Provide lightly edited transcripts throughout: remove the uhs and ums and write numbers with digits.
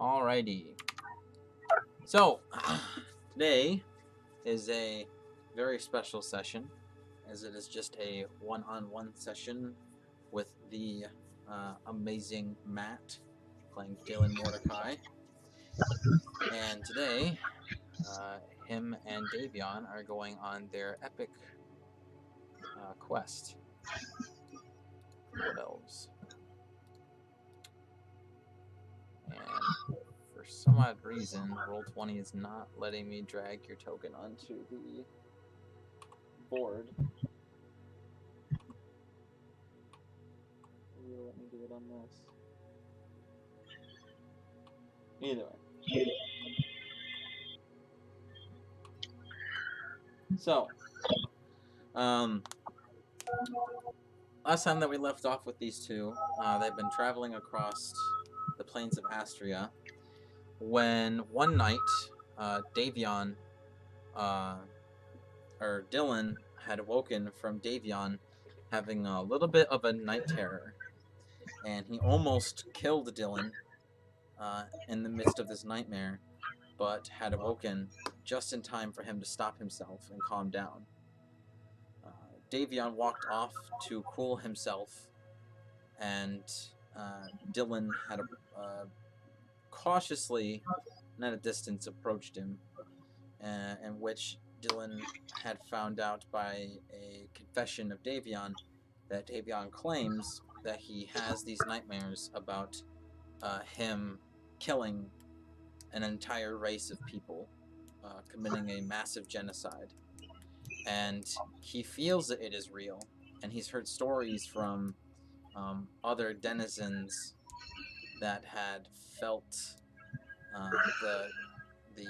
Alrighty. So, today is a very special session, as it is just a one-on-one session with the amazing Matt playing Dylan Mordecai. And today, him and Davion are going on their epic quest. Wood Elves. And for some odd reason, Roll20 is not letting me drag your token onto the board. Maybe let me do it on this. Either way. So, last time that we left off with these two, they've been traveling across the plains of Astria when one night, Davion, or Dylan had awoken from Davion having a little bit of a night terror, and he almost killed Dylan in the midst of this nightmare, but had awoken just in time for him to stop himself and calm down. Davion walked off to cool himself, and Dylan had cautiously, and at a distance, approached him, in which Dylan had found out by a confession of Davion that Davion claims that he has these nightmares about him killing an entire race of people, committing a massive genocide. And he feels that it is real, and he's heard stories from other denizens that had felt the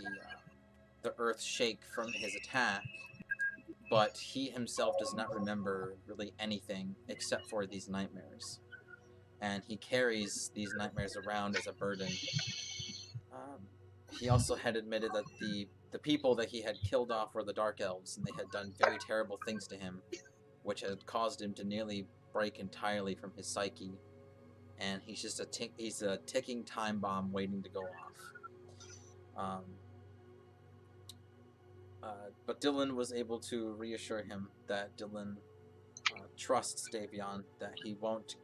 earth shake from his attack, but he himself does not remember really anything except for these nightmares, and he carries these nightmares around as a burden. He also had admitted that the people that he had killed off were the Dark Elves, and they had done very terrible things to him, which had caused him to nearly break entirely from his psyche. And he's just he's a ticking time bomb waiting to go off. But Dylan was able to reassure him that Dylan trusts Davion, that he won't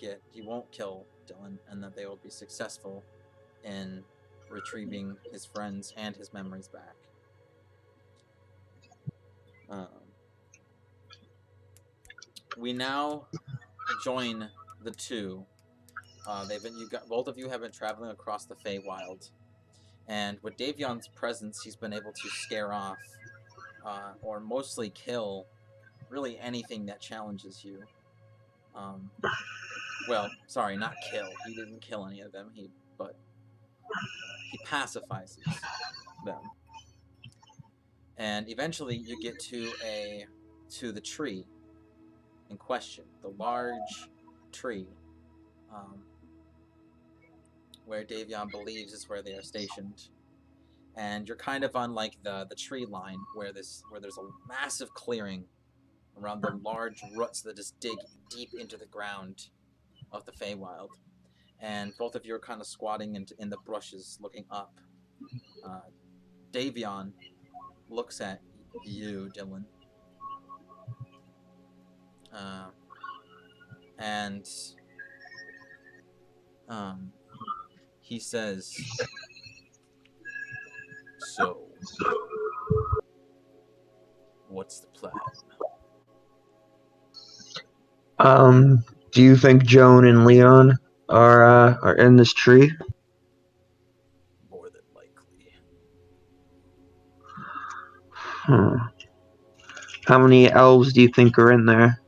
kill Dylan, and that they will be successful in retrieving his friends and his memories back. We now join the two. Both of you have been traveling across the Feywild, and with Davion's presence, he's been able to scare off, or mostly kill, really anything that challenges you. Well, sorry, not kill. He didn't kill any of them. But he pacifies them. And eventually, you get to the tree in question, the large tree, where Davion believes is where they are stationed. And you're kind of on like the tree line where there's a massive clearing around the large roots that just dig deep into the ground of the Feywild. And both of you are kind of squatting in the brushes, looking up. Davion looks at you, Dylan, and he says, "So, what's the plan?" Do you think Joan and Leon are in this tree? More than likely. How many elves do you think are in there?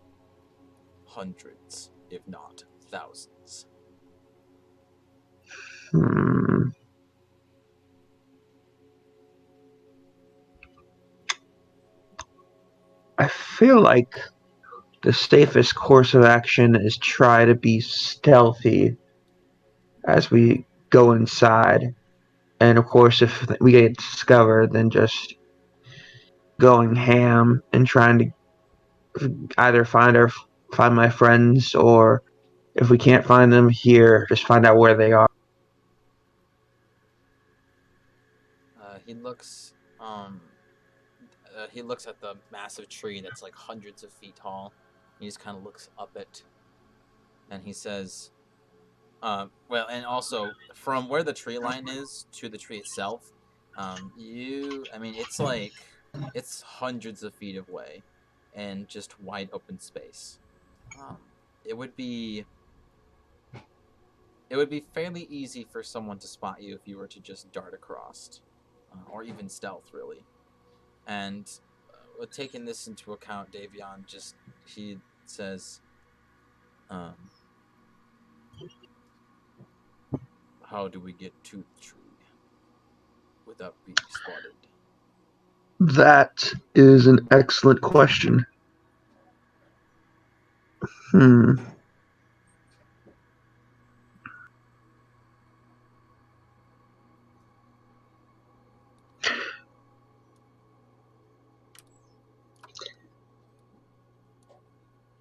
Hundreds, if not thousands. I feel like the safest course of action is try to be stealthy as we go inside. And of course, if we get discovered, then just going ham and trying to either find my friends, or if we can't find them here, just find out where they are. he looks at the massive tree that's like hundreds of feet tall. He just kind of looks up it, and he says, well, and also from where the tree line is to the tree itself, it's hundreds of feet away, and just wide open space. Um, it would be fairly easy for someone to spot you if you were to just dart across, or even stealth, really. And taking this into account, Davion he says, "How do we get to the tree without being spotted?" That is an excellent question.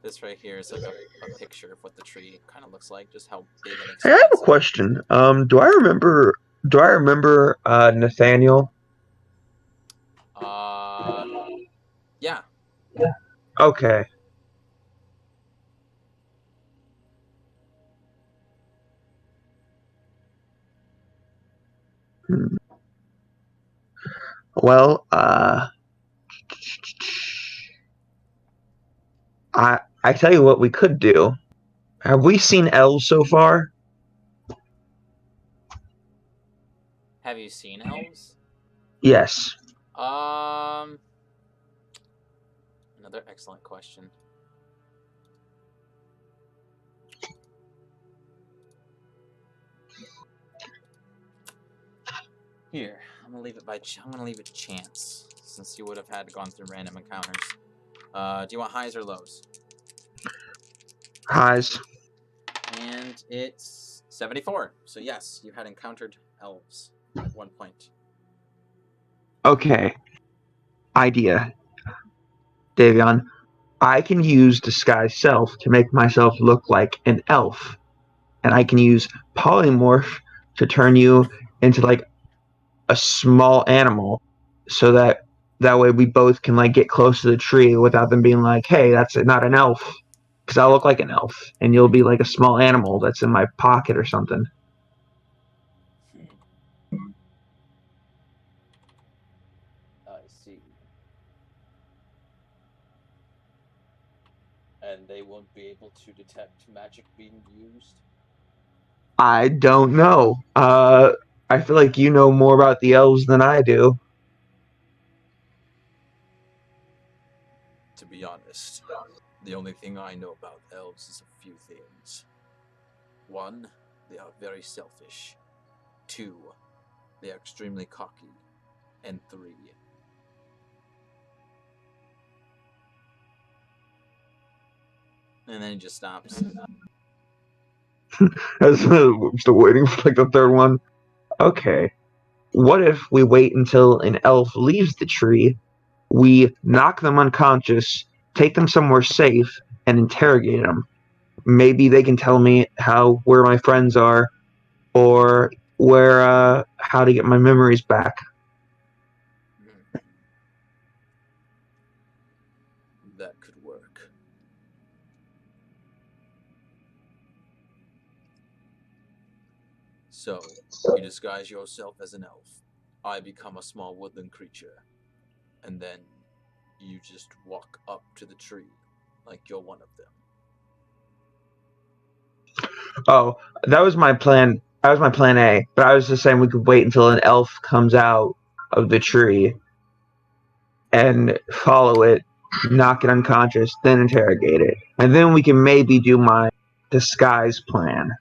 This right here is like a picture of what the tree kind of looks like, just how big and Hey, I have a expansive. question. Do I remember Nathaniel? Yeah. Okay. Well, I tell you what we could do. Have we seen elves so far? Have you seen elves? Yes. Another excellent question. Here, I'm gonna leave it to chance, since you would have had gone through random encounters. Do you want highs or lows? Highs. And it's 74. So yes, you had encountered elves at one point. Okay. Idea. Davion, I can use disguise self to make myself look like an elf. And I can use polymorph to turn you into like a small animal so that way we both can like get close to the tree without them being like, hey, that's not an elf. Because I'll look like an elf and you'll be like a small animal that's in my pocket or something. I see. And they won't be able to detect magic being used? I don't know. I feel like you know more about the elves than I do. To be honest, the only thing I know about elves is a few things. 1, they are very selfish. 2, they are extremely cocky. And 3, and then he just stops. I'm still waiting for like the third one. Okay. What if we wait until an elf leaves the tree, we knock them unconscious, take them somewhere safe, and interrogate them? Maybe they can tell me where my friends are, or how to get my memories back. That could work. So, you disguise yourself as an elf. I become a small woodland creature. And then you just walk up to the tree like you're one of them. Oh, that was my plan. That was my plan A. But I was just saying we could wait until an elf comes out of the tree and follow it, knock it unconscious, then interrogate it. And then we can maybe do my disguise plan.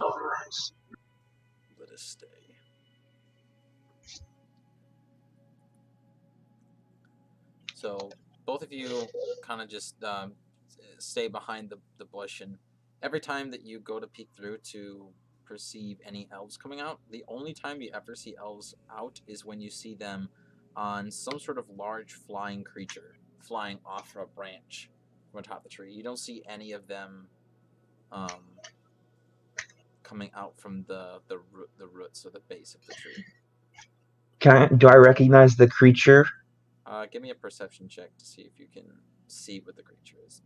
All right. Let us stay. So both of you kind of just stay behind the bush, and every time that you go to peek through to perceive any elves coming out, the only time you ever see elves out is when you see them on some sort of large flying creature flying off from a branch from atop the tree. You don't see any of them coming out from the roots or the base of the tree. Do I recognize the creature? Give me a perception check to see if you can see what the creature is.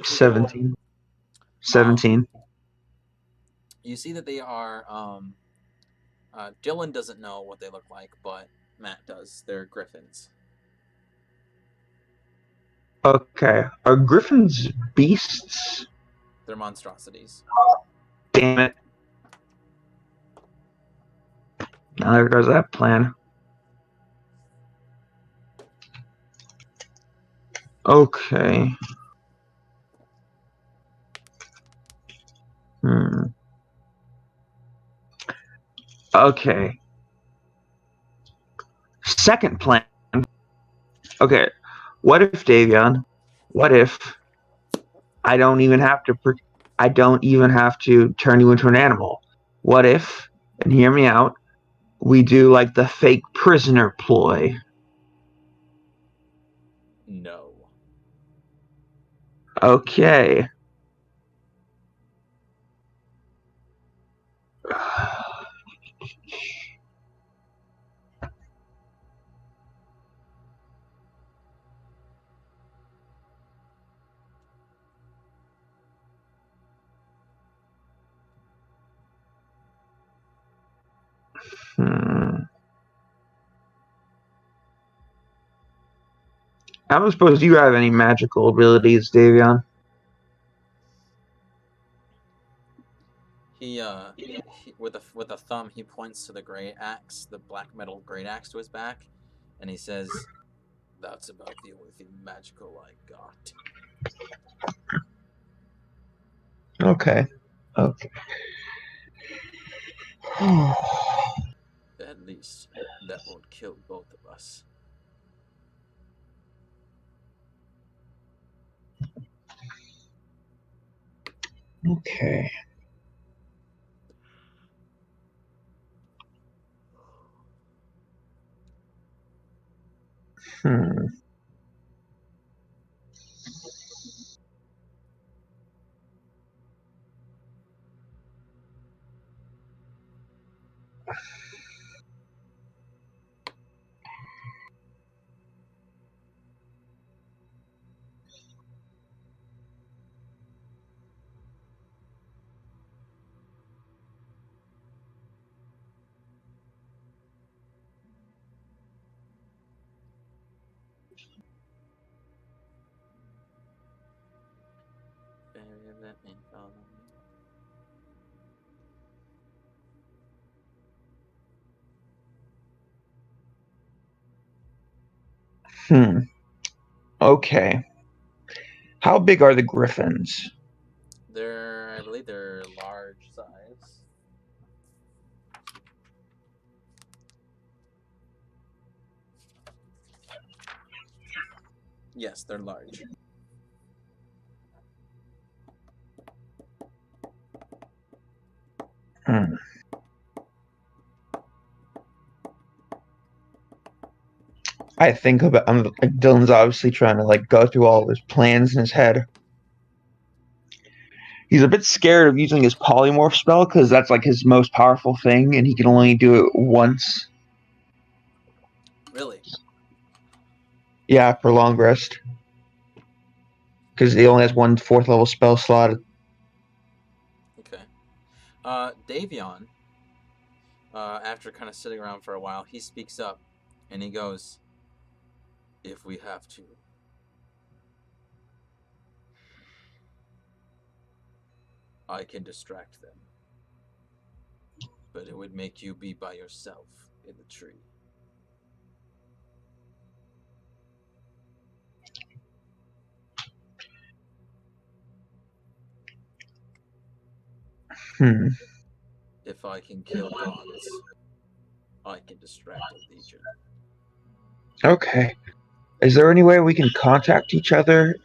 17. 17. You see that they are. Dylan doesn't know what they look like, but Matt does. They're griffins. Okay. Are griffins beasts? They're monstrosities. Damn it. Now there goes that plan. Okay. Okay. Second plan. Okay. What if, Davion? What if I don't even have to turn you into an animal? What if, and hear me out, we do like the fake prisoner ploy? No. Okay. I don't suppose you have any magical abilities, Davion. He with a thumb he points to the great axe, the black metal great axe to his back, and he says, "That's about the only thing magical I got." Okay. Okay. At least that won't kill both of us. Okay. Hmm. Let me follow Hmm. Okay. How big are the griffins? I believe they're large size. Yes, they're large. Hmm. I think about. Dylan's obviously trying to go through all of his plans in his head. He's a bit scared of using his polymorph spell because that's his most powerful thing, and he can only do it once. Really? Yeah, for long rest. Because he only has one 4th level spell slot. Okay. Davion, after kind of sitting around for a while, he speaks up and he goes, "If we have to, I can distract them. But it would make you be by yourself in the tree." Hmm. If I can kill gods, I can distract a legion. Okay. Is there any way we can contact each other,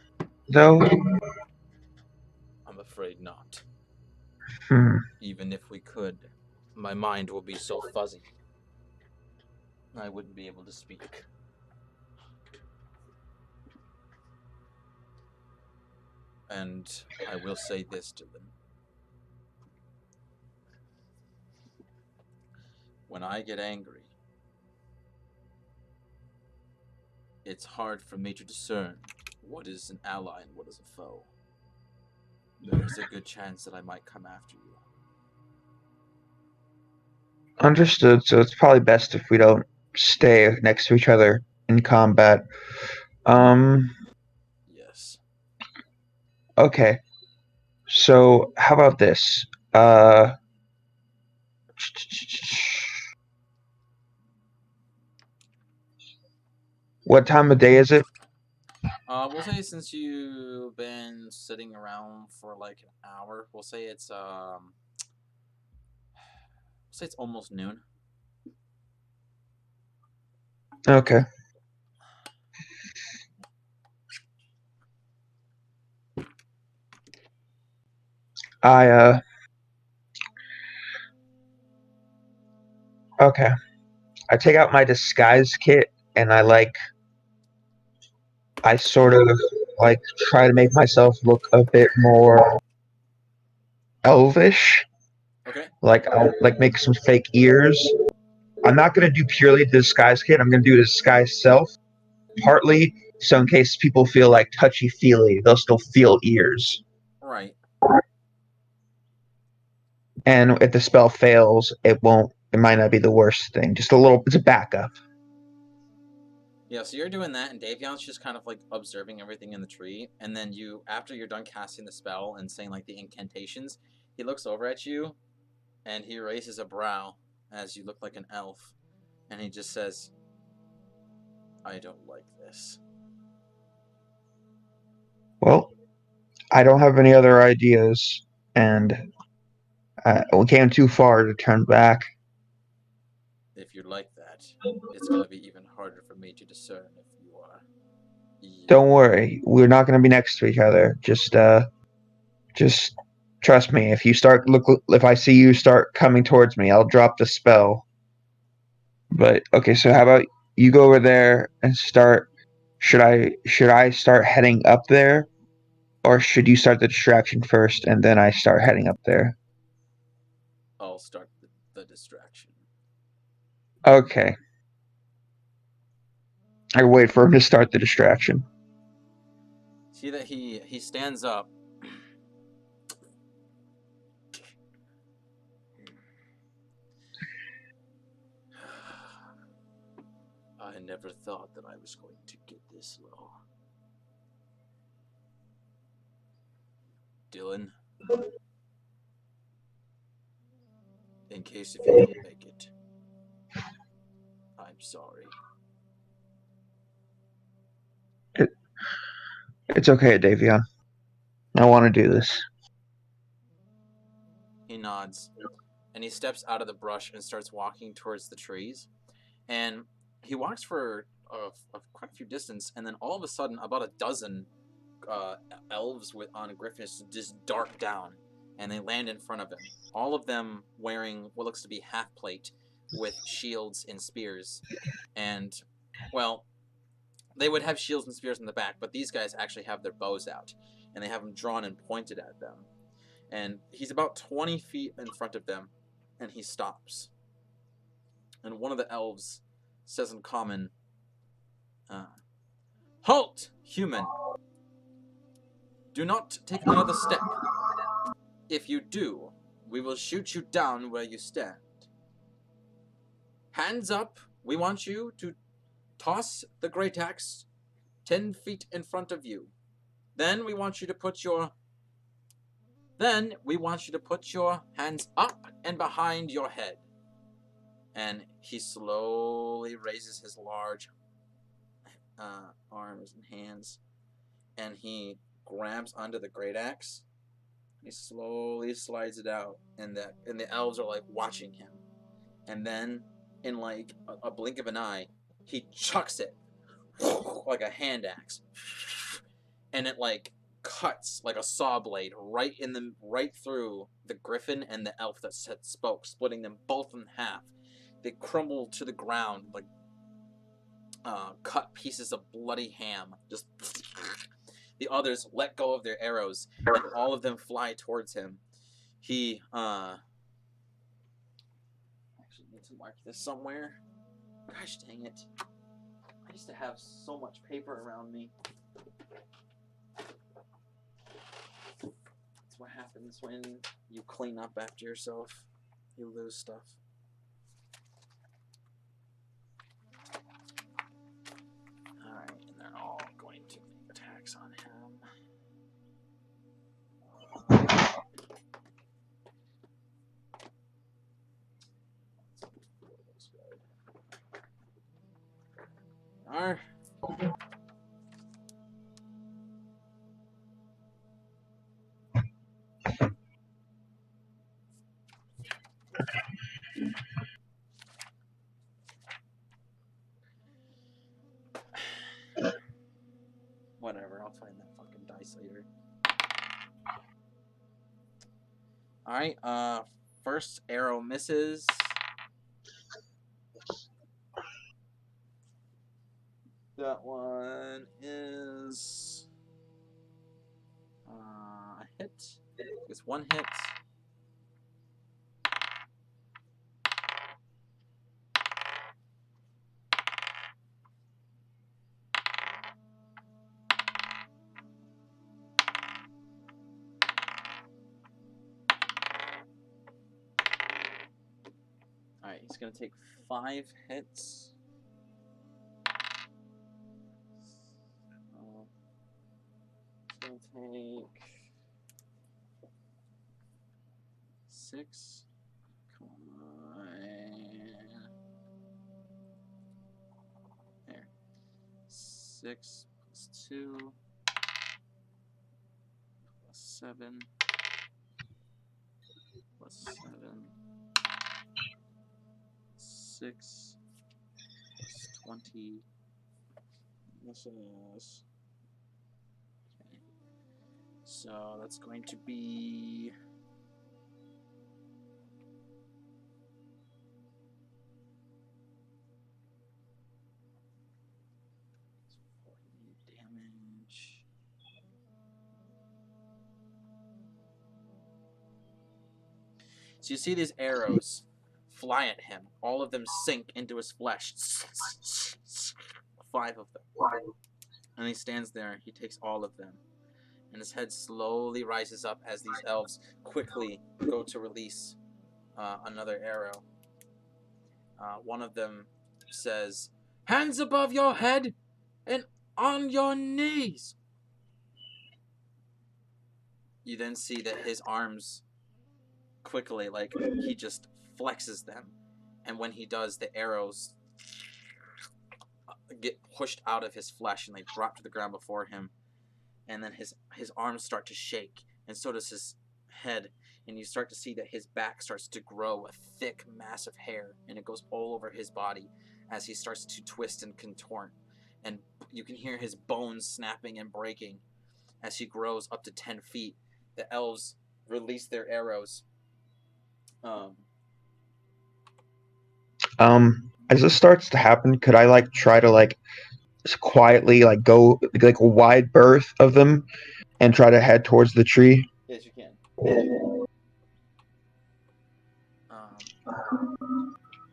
though? I'm afraid not. Even if we could, my mind will be so fuzzy, I wouldn't be able to speak. And I will say this, Dylan. When I get angry, it's hard for me to discern what is an ally and what is a foe. There's a good chance that I might come after you. Understood. So it's probably best if we don't stay next to each other in combat. Yes. Okay. So how about this? What time of day is it? We'll say since you've been sitting around for like an hour, we'll say it's almost noon. Okay. I okay. I take out my disguise kit and I sort of like try to make myself look a bit more elvish. Okay. Like I'll like make some fake ears. I'm not gonna do purely the disguise kit. I'm gonna do the disguise self. Partly so in case people feel like touchy feely, they'll still feel ears. Right. And if the spell fails, it won't. It might not be the worst thing. Just a little. It's a backup. Yeah, so you're doing that, and Davion's just kind of like observing everything in the tree, and then after you're done casting the spell and saying like the incantations, he looks over at you, and he raises a brow as you look like an elf, and he just says, "I don't like this." Well, I don't have any other ideas, and we came too far to turn back. If you like that, it's gonna be even harder for me to discern if you are. Don't worry, we're not going to be next to each other. Just trust me. If I see you start coming towards me, I'll drop the spell. But okay, so how about you go over there and start? Should I start heading up there, or should you start the distraction first and then I start heading up there? I'll start the distraction. Okay, I wait for him to start the distraction. See that he stands up. I never thought that I was going to get this low. Dylan, in case if you don't make it, I'm sorry. It's okay, Davion. I want to do this. He nods, and he steps out of the brush and starts walking towards the trees. And he walks for quite a few distance, and then all of a sudden, about a dozen elves on Griffiths just dart down, and they land in front of him. All of them wearing what looks to be half plate with shields and spears. And, well, they would have shields and spears in the back, but these guys actually have their bows out, and they have them drawn and pointed at them. And he's about 20 feet in front of them, and he stops. And one of the elves says in common, "Halt, human! Do not take another step. If you do, we will shoot you down where you stand. Hands up, we want you to toss the great axe 10 feet in front of you. Then we want you to put your hands up and behind your head." And he slowly raises his large arms and hands, and he grabs onto the great axe. He slowly slides it out, and the elves are like watching him. And then, in like a blink of an eye, he chucks it like a hand axe, and it like cuts like a saw blade right through the griffin and the elf that spoke, splitting them both in half. They crumble to the ground like cut pieces of bloody ham. Just the others let go of their arrows, and all of them fly towards him. He actually need to mark this somewhere. Gosh dang it! I used to have so much paper around me. That's what happens when you clean up after yourself. You lose stuff. Alright, and they're all going to make attacks on him. Alright. Whatever, I'll find that fucking dice later. Alright, first arrow misses. That one is a hit. It's one hit. Alright, he's gonna take 5 hits. He's gonna take 6. Come on. There. 6 plus 2 plus 7 plus 7. 6 plus 20. This is. Okay. So that's going to be. Damage. So you see these arrows fly at him. All of them sink into his flesh. 5 of them. And he stands there. He takes all of them. And his head slowly rises up as these elves quickly go to release another arrow. One of them says, "Hands above your head and on your knees." You then see that his arms quickly, like, he just flexes them. And when he does, the arrows get pushed out of his flesh and they drop to the ground before him. And then his arms start to shake, and so does his head. And you start to see that his back starts to grow a thick mass of hair, and it goes all over his body as he starts to twist and contort. And you can hear his bones snapping and breaking as he grows up to 10 feet. The elves release their arrows. As this starts to happen, could I like try to like quietly like go like a wide berth of them and try to head towards the tree? Yes, you can.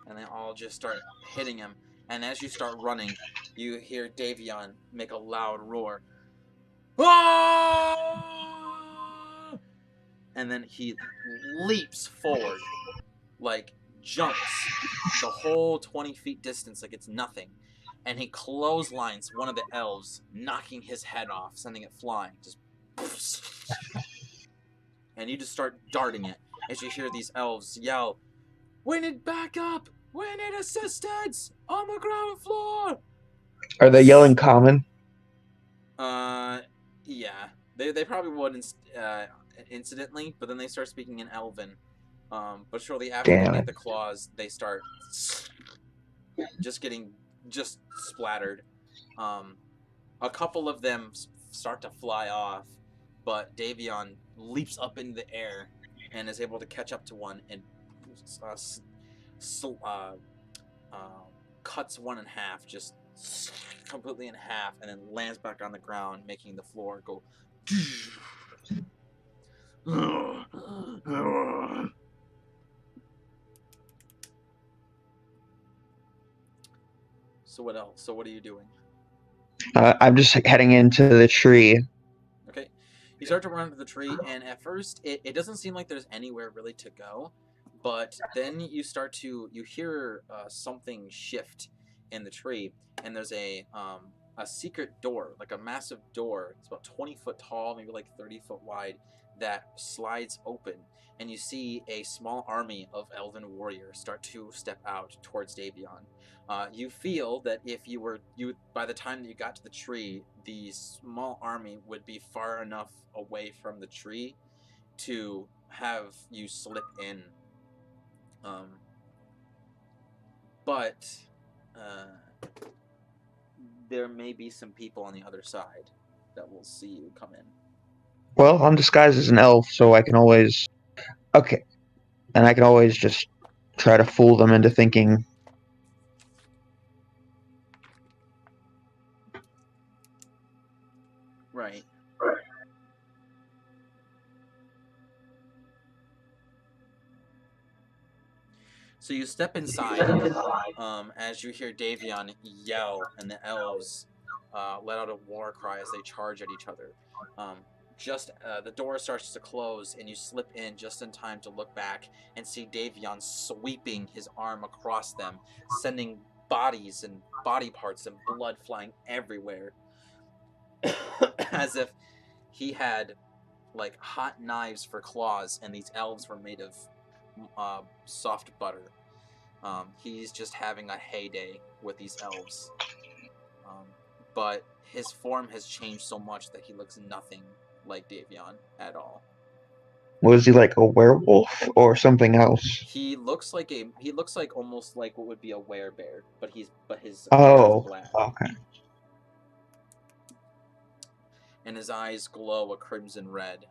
And they all just start hitting him. And as you start running, you hear Davion make a loud roar. Ah! And then he leaps forward, like jumps the whole 20 feet distance like it's nothing. And he clotheslines one of the elves, knocking his head off, sending it flying. Just and you just start darting it as you hear these elves yell, "We need backup! We need assistance! On the ground floor!" Are they yelling common? Yeah. They probably would incidentally, but then they start speaking in Elven. But shortly after they make the claws, they start just getting splattered. A couple of them start to fly off, but Davion leaps up into the air and is able to catch up to one and uh, uh, cuts one in half, just completely in half, and then lands back on the ground, making the floor go. So what else? So what are you doing? I'm just heading into the tree. Okay, you start to run to the tree, and at first it doesn't seem like there's anywhere really to go, but then you hear something shift in the tree, and there's a secret door, like a massive door. It's about 20 foot tall, maybe like 30 foot wide, that slides open, and you see a small army of elven warriors start to step out towards Davion. You feel that if you by the time that you got to the tree, the small army would be far enough away from the tree to have you slip in. Um, but there may be some people on the other side that will see you come in. Well, I'm disguised as an elf, so I can always. Okay. And I can always just try to fool them into thinking. Right. So you step inside as you hear Davion yell, and the elves let out a war cry as they charge at each other. Just the door starts to close, and you slip in just in time to look back and see Davion sweeping his arm across them, sending bodies and body parts and blood flying everywhere, as if he had like hot knives for claws, and these elves were made of soft butter. He's just having a heyday with these elves. But his form has changed so much that he looks nothing like Davion at all. Was he like a werewolf or something else? He looks like almost like what would be a werebear, but his fur is Oh, black. okay. And his eyes glow a crimson red.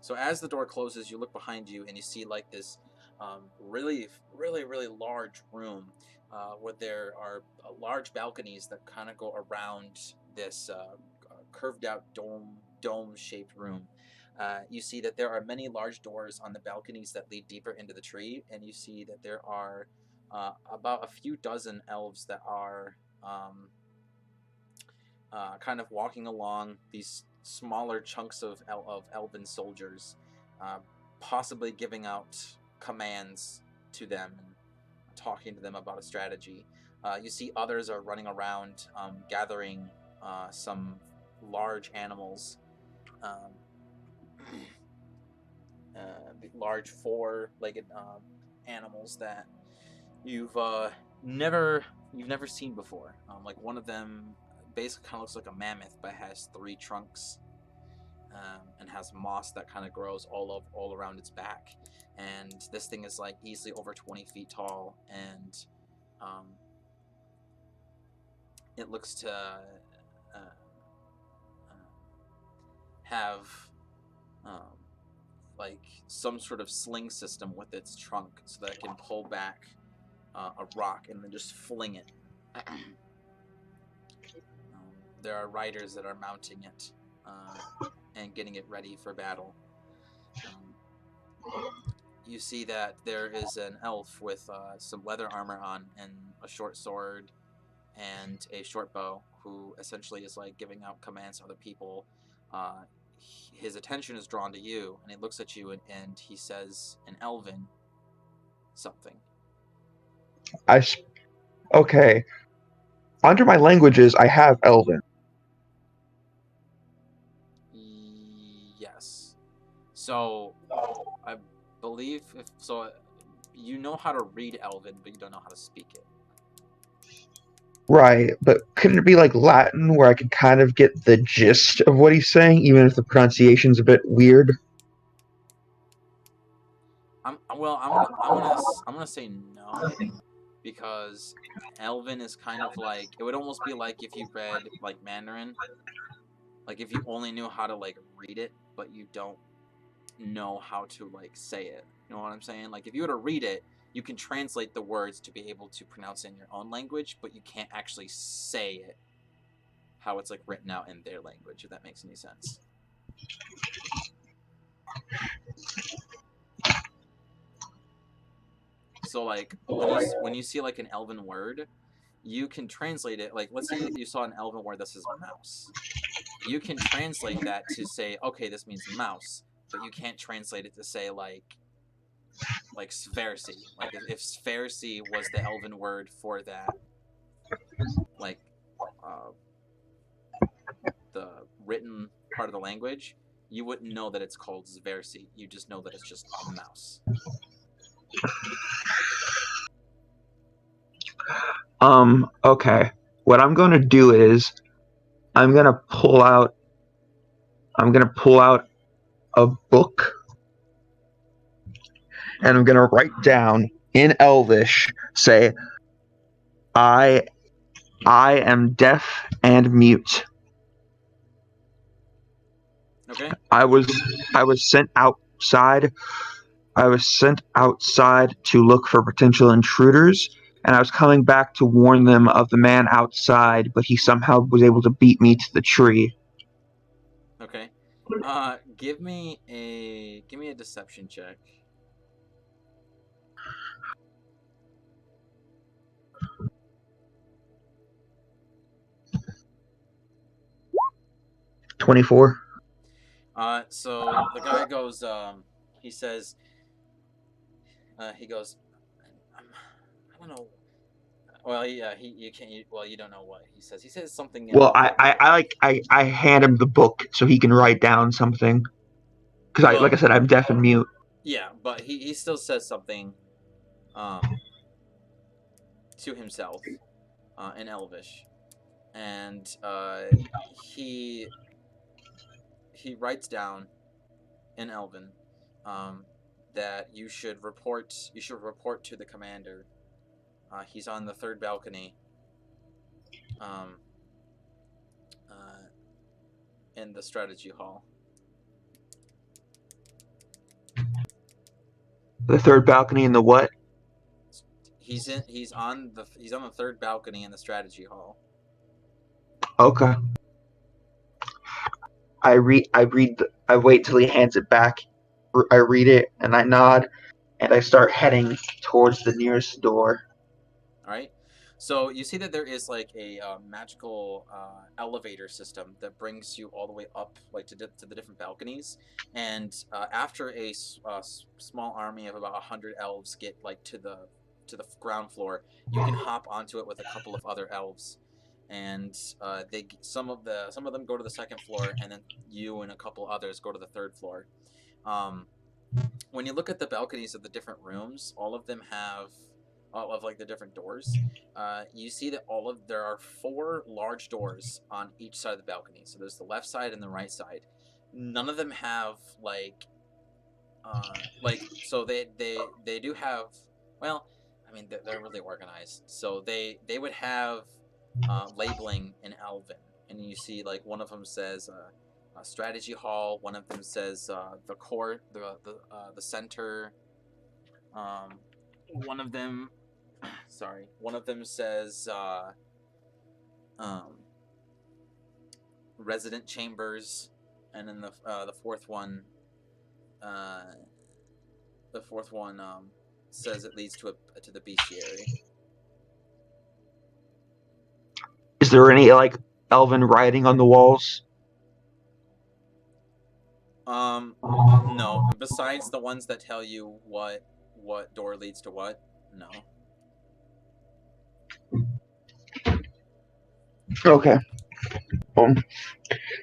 So as the door closes, you look behind you and you see like this really, really, really large room where there are large balconies that kind of go around this curved out dome shaped room. You see that there are many large doors on the balconies that lead deeper into the tree, and you see that there are about a few dozen elves that are kind of walking along these smaller chunks of elven soldiers, uh, possibly giving out commands to them and talking to them about a strategy. You see others are running around gathering some large animals, um, large four-legged animals that you've never seen before. Like one of them basically kind of looks like a mammoth, but has three trunks, and has moss that kind of grows all around its back. And this thing is like easily over 20 feet tall, and um, it looks to have um, like some sort of sling system with its trunk, so that it can pull back a rock and then just fling it. There are riders that are mounting it and getting it ready for battle. You see that there is an elf with some leather armor on and a short sword and a short bow, who essentially is like giving out commands to other people. His attention is drawn to you, and he looks at you, and he says in Elven something. Okay. Under my languages, I have Elven. Yes. So I believe if so, you know how to read Elven, but you don't know how to speak it. Right, but couldn't it be like Latin where I could kind of get the gist of what he's saying, even if the pronunciation's a bit weird? I'm gonna say no, because Elven is kind of like, it would almost be like if you read like Mandarin, Like if you only knew how to like read it, but you don't know how to like say it. You know what I'm saying? Like if you were to read it, you can translate the words to be able to pronounce it in your own language, but you can't actually say it how it's like written out in their language, if that makes any sense. So like when you see like an elven word, you can translate it. Like let's say you saw an elven word that says mouse. You can translate that to say, okay, this means mouse, but you can't translate it to say like Sversi. Like if Sversi was the elven word for that, like uh, the written part of the language, you wouldn't know that it's called Zversi. You just know that it's just a mouse. Okay. What I'm gonna do is I'm gonna pull out a book and I'm gonna write down in Elvish, say, I am deaf and mute. Okay. I was sent outside. I was sent outside to look for potential intruders, and I was coming back to warn them of the man outside, but he somehow was able to beat me to the tree. Okay. Give me a deception check. 24. So the guy goes, he says, he goes, I don't know. Well, yeah, you can't. Well, you don't know what he says. He says something in Well, Elven. I hand him the book so he can write down something. Because Well, like I said, I'm deaf and mute. yeah, but he still says something, um, to himself, in Elvish, and he writes down in Elven, um, that you should report to the commander. He's on the third balcony, um, uh, in the strategy hall. The third balcony in the what? He's on the third balcony in the strategy hall. Okay. I wait till he hands it back. I read it and I nod and I start heading towards the nearest door. All right. So you see that there is like a magical elevator system that brings you all the way up, like to the different balconies. And after a small army of about 100 elves get like to the ground floor, you can hop onto it with a couple of other elves, and some of them go to the second floor, and then you and a couple others go to the third floor. Um, when you look at the balconies of the different rooms, all of them have all of like the different doors. You see that there are 4 large doors on each side of the balcony. So there's the left side and the right side. None of them have so they do have, well, I mean they're really organized. So they would have labeling in Elven, and you see like one of them says strategy hall. One of them says the core, the center. One of them, sorry, one of them says um, resident chambers, and then the fourth one, uh, says it leads to the bestiary. Is there any like elven writing on the walls? No. Besides the ones that tell you what door leads to what, no. Okay. Um,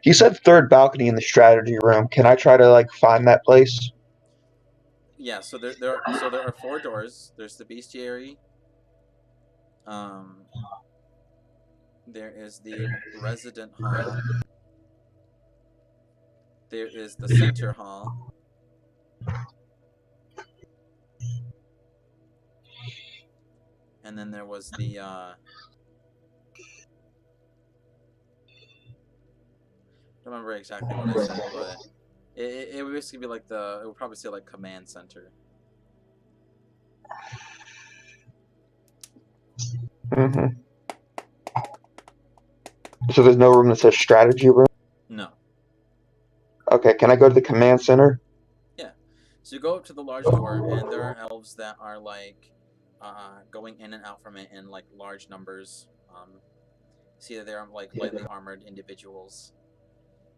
you said third balcony in the strategy room. Can I try to like find that place? Yeah. So there are 4 doors. There's the bestiary. Um, there is the resident hall. There is the center hall. And then there was don't remember exactly what it said, but it would basically be like it would probably say like command center. Hmm. So there's no room that says strategy room? No. Okay, can I go to the command center? Yeah. So you go up to the large door, and there are elves that are like going in and out from it in like large numbers. See that they're like lightly armored individuals.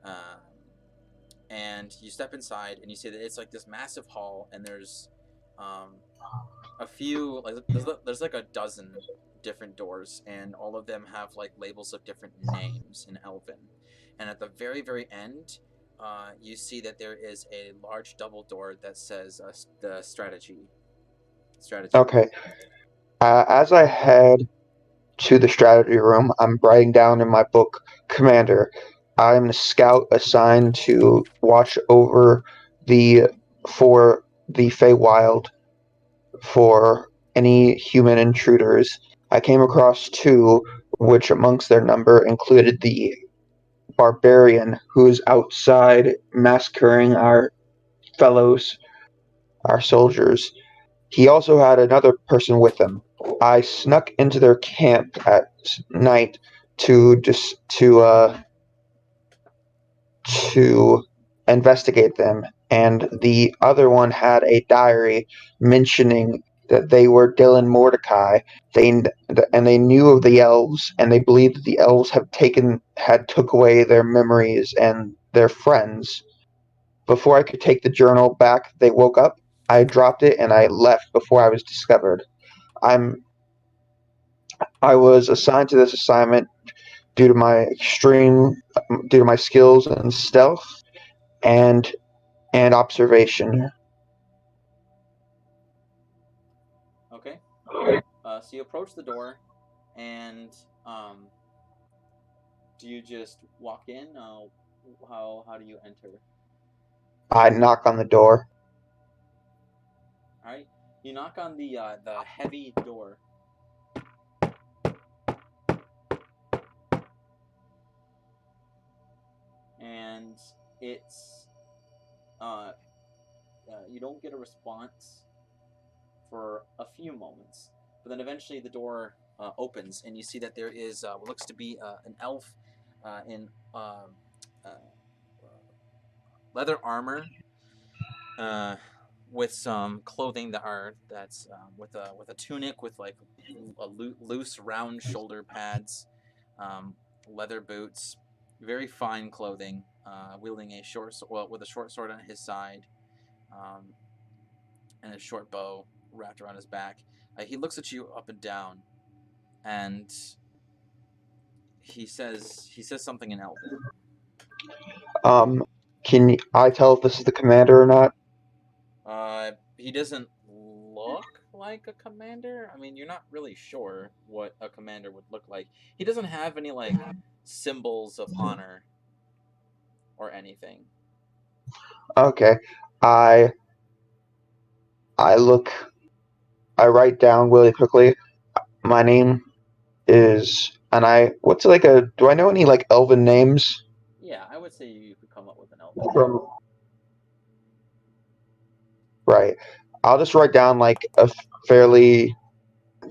Um, and you step inside, and you see that it's like this massive hall, and there's um, a few like there's like a dozen different doors, and all of them have like labels of different names in Elven. And at the very end, you see that there is a large double door that says the strategy room. Okay. As I head to the strategy room, I'm writing down in my book, Commander, I'm the scout assigned to watch over the for the Feywild for any human intruders. I came across two, which amongst their number included the barbarian who is outside massacring our fellows, our soldiers. He also had another person with him. I snuck into their camp at night to just to investigate them, and the other one had a diary mentioning that they were Dylan Mordecai. They and they knew of the elves, and they believed that the elves had took away their memories and their friends. Before I could take the journal back, they woke up. I dropped it and I left before I was discovered. I'm I was assigned to this assignment due to my due to my skills in stealth and observation. Okay. So you approach the door, and do you just walk in? How do you enter? I knock on the door. All right. You knock on the heavy door, and it's you don't get a response for a few moments, but then eventually the door opens, and you see that there is what looks to be an elf in uh, leather armor, uh, with some clothing that's with a tunic with like loose round shoulder pads, um, leather boots, very fine clothing, wielding with a short sword on his side, um, and a short bow wrapped around his back. He looks at you up and down, and he says something in Elven. Um, can I tell if this is the commander or not? He doesn't look like a commander. I mean, you're not really sure what a commander would look like. He doesn't have any like symbols of honor or anything. Okay. I I look. I write down really quickly. My name is, and I. What's like a? Do I know any like Elven names Yeah, I would say you could come up with an Elven name. from? Right. I'll just write down like a fairly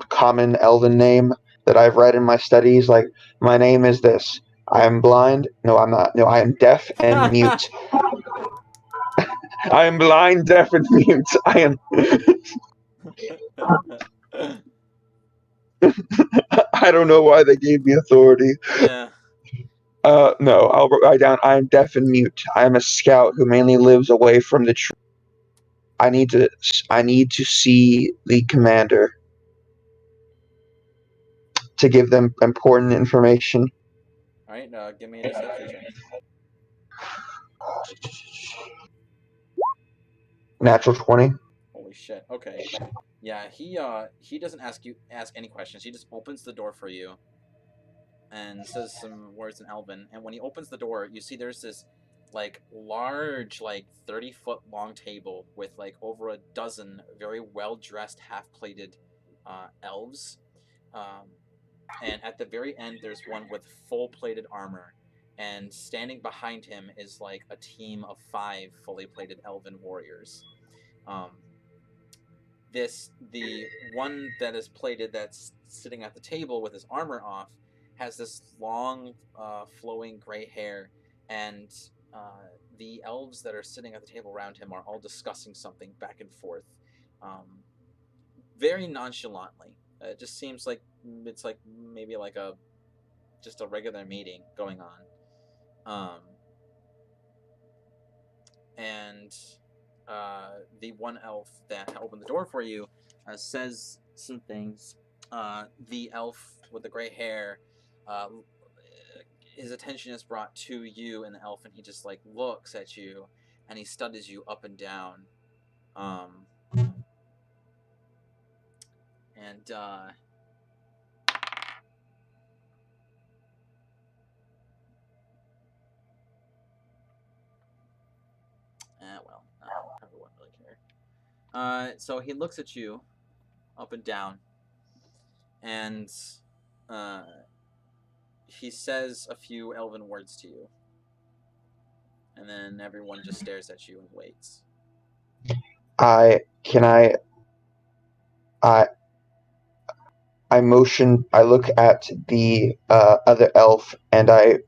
common Elven name that I've read in my studies. Like, my name is this. I am blind. No, I'm not. No, I am deaf and mute. I am blind, deaf, and mute. I am. I don't know why they gave me authority. Yeah. No, I'll write down. I am deaf and mute. I am a scout who mainly lives away from the tree. I need to. I need to see the commander to give them important information. All right. Give me a deception check. Natural 20. Holy shit. Okay. Yeah. He doesn't ask any questions. He just opens the door for you and says some words in Elven. And when he opens the door, you see there's this like large, like 30-foot long table with like over a dozen very well dressed, half plated elves. Um, and at the very end, there's one with full plated armor. and standing behind him is like a team of 5 fully plated elven warriors. The one that is plated that's sitting at the table with his armor off has this long, flowing gray hair, and the elves that are sitting at the table around him are all discussing something back and forth, very nonchalantly. It just seems like it's like maybe like a just a regular meeting going on. And the one elf that opened the door for you says some things. The elf with the gray hair, uh, his attention is brought to you and the elf, and he just like looks at you, and he studies you up and down. Um, and well, probably wouldn't really care. So he looks at you up and down, and he says a few elven words to you, and then everyone just stares at you and waits. I motion. I look at the other elf, and I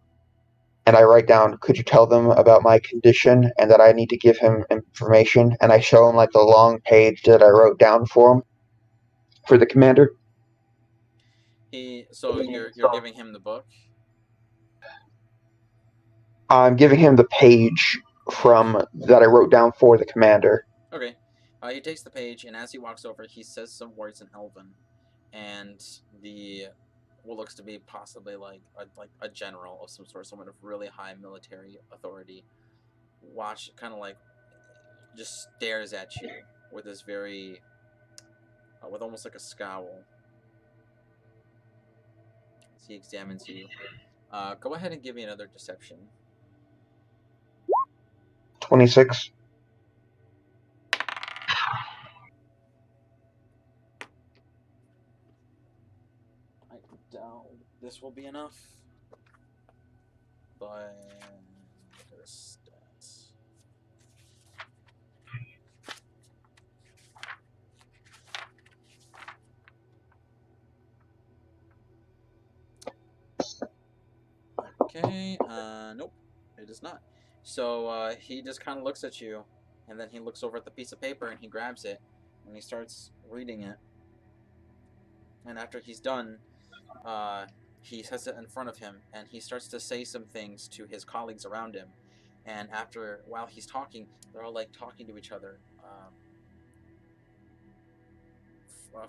write down, could you tell them about my condition and that I need to give him information? And I show him like the long page that I wrote down for him for the commander. So you're giving him the book? I'm giving him the page from that I wrote down for the commander. Okay. He takes the page, and as he walks over, he says some words in Elven, and the what looks to be possibly like a general of some sort, someone of really high military authority, kind of like just stares at you with this very with almost like a scowl as he examines you. Go ahead and give me another deception. 26. I doubt this will be enough, but look at his stats. Okay, nope, it is not. So he just kind of looks at you, and then he looks over at the piece of paper and he grabs it and he starts reading it. And after he's done, he sets it in front of him and he starts to say some things to his colleagues around him. And while he's talking, they're all like talking to each other,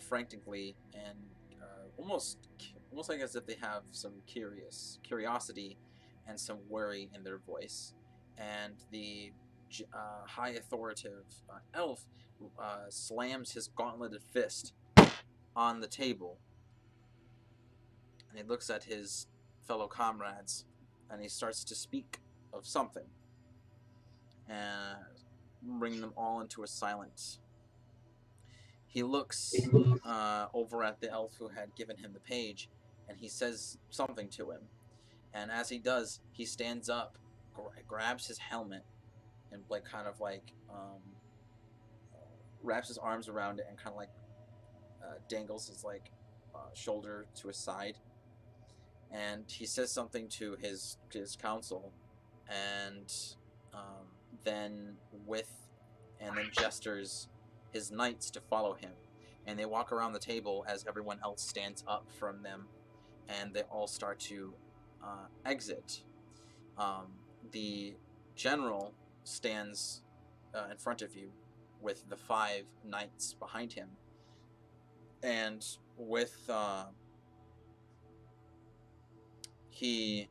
frantically, and almost like as if they have some curiosity and some worry in their voice. And the high authoritative elf slams his gauntleted fist on the table, and he looks at his fellow comrades, and he starts to speak of something, and bringing them all into a silence. He looks over at the elf who had given him the page, and he says something to him. And as he does, he stands up, grabs his helmet, and like kind of like wraps his arms around it and kind of like dangles his like shoulder to his side. And he says something to his council, and um, then gestures his knights to follow him, and they walk around the table as everyone else stands up from them, and they all start to exit. The general stands in front of you with the 5 knights behind him, and with he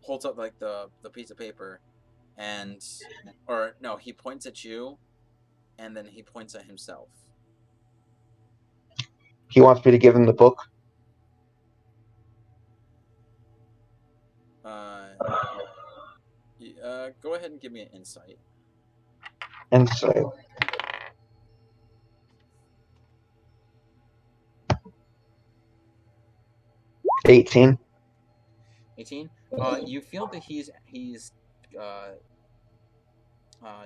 holds up like the piece of paper, and or no, he points at you, and then he points at himself. He wants me to give him the book. Go ahead and give me an insight. Insight. 18. 18. You feel that he's uh,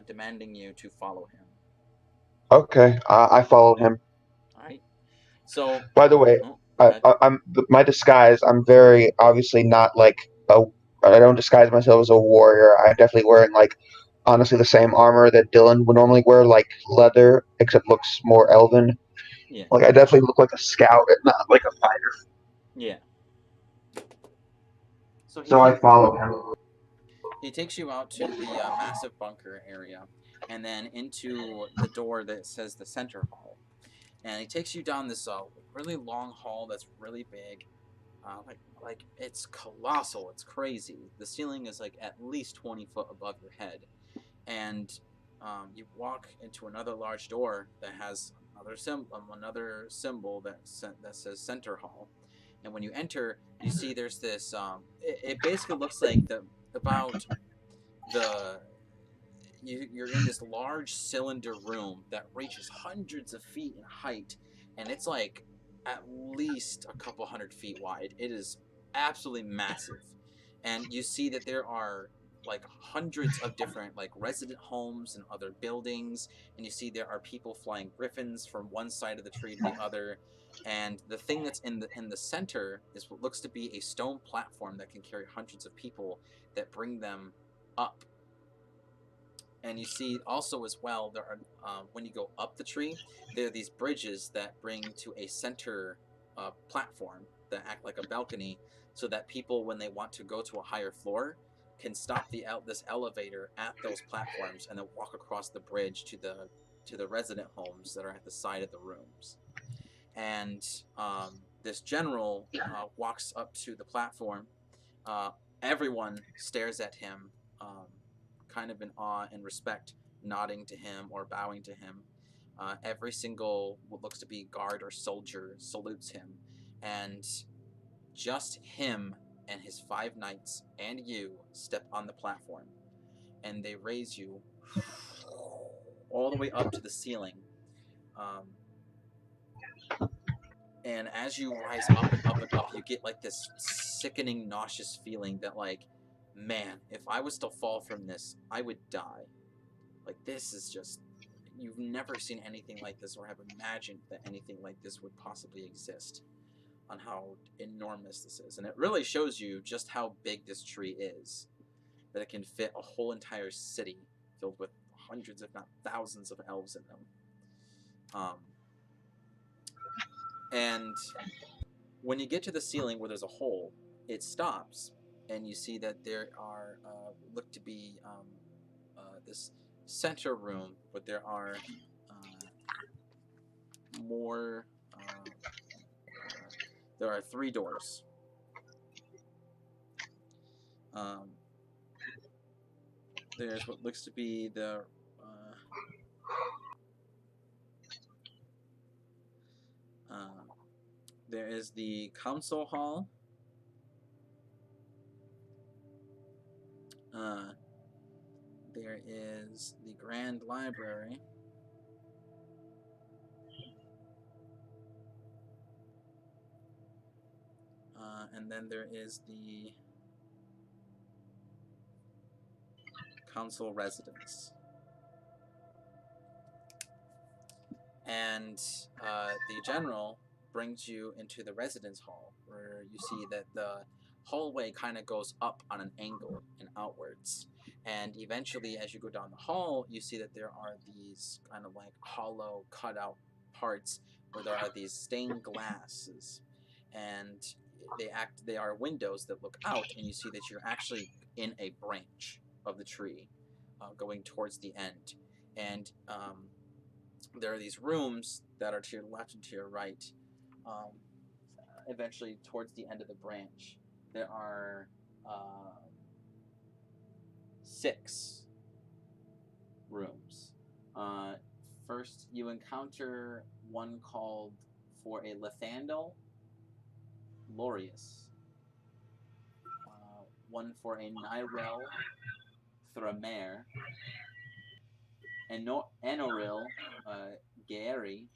demanding you to follow him. Okay, I follow him. All right. So, By the way, go ahead. I'm my disguise. I'm very obviously not like a. I don't disguise myself as a warrior. I'm definitely wearing like, honestly, the same armor that Dylan would normally wear, like leather, except looks more elven. Yeah. Like I definitely look like a scout, and not like a fighter. Yeah. So So I follow him. he takes you out to the massive bunker area, and then into the door that says the center hall. And he takes you down this really long hall that's really big. Like it's colossal. It's crazy. The ceiling is like at least 20 foot above your head, and you walk into another large door that has another symbol that says center hall. And when you enter, you see there's this. It basically looks like about the you're in this large cylinder room that reaches hundreds of feet in height, and it's like at least a couple 100 feet wide. It is absolutely massive, and you see that there are like hundreds of different like resident homes and other buildings, and you see there are people flying griffins from one side of the tree to the other. And the thing that's in the center is what looks to be a stone platform that can carry hundreds of people that bring them up. And you see also as well there are when you go up the tree, there are these bridges that bring to a center platform that act like a balcony, so that people, when they want to go to a higher floor, can stop this elevator at those platforms and then walk across the bridge to the resident homes that are at the side of the rooms. And this general walks up to the platform. uh, Everyone stares at him, um, kind of in awe and respect, nodding to him or bowing to him. Every single what looks to be guard or soldier salutes him, and just him and his 5 knights and you step on the platform, and they raise you all the way up to the ceiling. Um, and as you rise up and up and up, you get like this sickening, nauseous feeling that, like, man, if I was to fall from this, I would die. Like, this is just, you've never seen anything like this or have imagined that anything like this would possibly exist, on how enormous this is. And it really shows you just how big this tree is, that it can fit a whole entire city filled with hundreds, if not thousands, of elves in them. And when you get to the ceiling where there's a hole, it stops, and you see that there are look to be this center room, but there are more. There are 3 doors. There's what looks to be the. There is the council hall. There is the grand library. And then there is the council residence. And the general brings you into the residence hall, where you see that the hallway kind of goes up on an angle and outwards. And eventually, as you go down the hall, you see that there are these kind of like hollow cutout parts where there are these stained glasses, and they are windows that look out, and you see that you're actually in a branch of the tree, going towards the end. And there are these rooms that are to your left and to your right. Um, Eventually, towards the end of the branch, there are 6 rooms. First, you encounter one called for a Lethandel Lorius, one for a Nyrel Thramer, and Enoril Gaeri,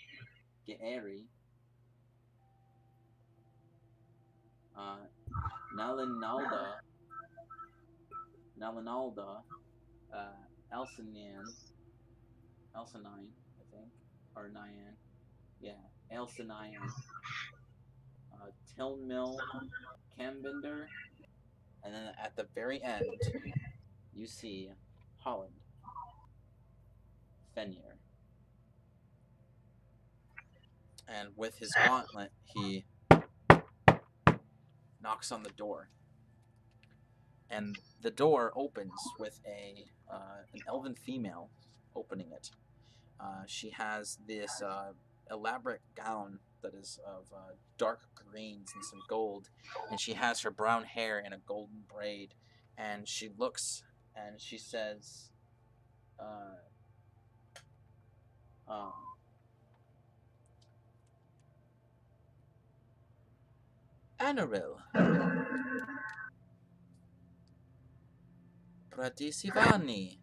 Nalinalda, Elsinane, I think, or Nyan, yeah, Elsinane, Tilmill, Cambinder, and then at the very end, you see Holland, Fenrir. And with his gauntlet, he knocks on the door. And the door opens with an elven female opening it. She has this elaborate gown that is of dark greens and some gold, and she has her brown hair in a golden braid. And she looks and she says, um, Anaril, Pradisivani.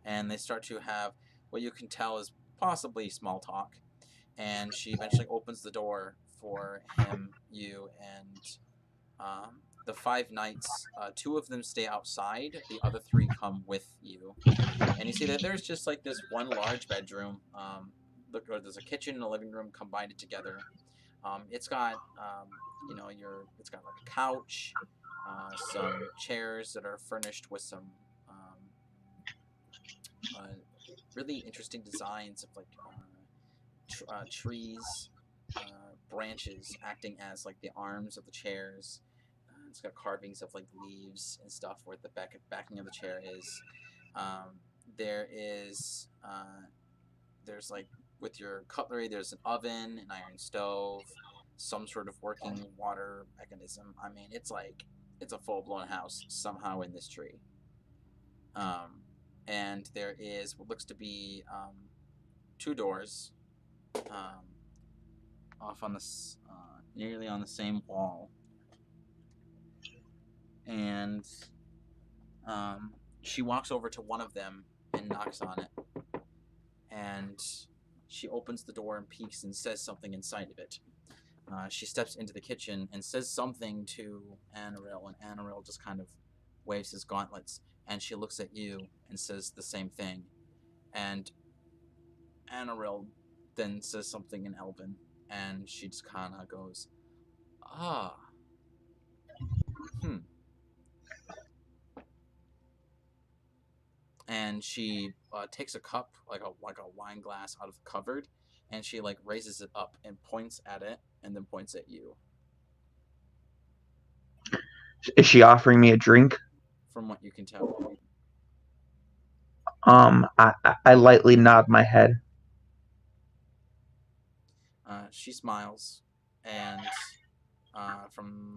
And they start to have what you can tell is possibly small talk. And she eventually opens the door for him, you, and the 5 knights. 2 of them stay outside. The other 3 come with you. And you see that there's just like this one large bedroom. There's a kitchen and a living room combined together. It's got it's got like a couch, some chairs that are furnished with some really interesting designs of like trees, branches acting as like the arms of the chairs. It's got carvings of like leaves and stuff where the backing of the chair is. There is there's like with your cutlery, there's an oven, an iron stove, some sort of working water mechanism. I mean, it's a full blown house somehow in this tree. And there is what looks to be 2 doors off on this nearly on the same wall, and she walks over to one of them and knocks on it, and she opens the door and peeks and says something inside of it. She steps into the kitchen and says something to Anaril, and Anaril just kind of waves his gauntlets, and she looks at you and says the same thing, and Anaril then says something in Elven, and she just kind of goes, "Ah, And she takes a cup, like a wine glass, out of the cupboard, and she like raises it up and points at it, and then points at you. Is she offering me a drink? From what you can tell. I lightly nod my head. She smiles, and from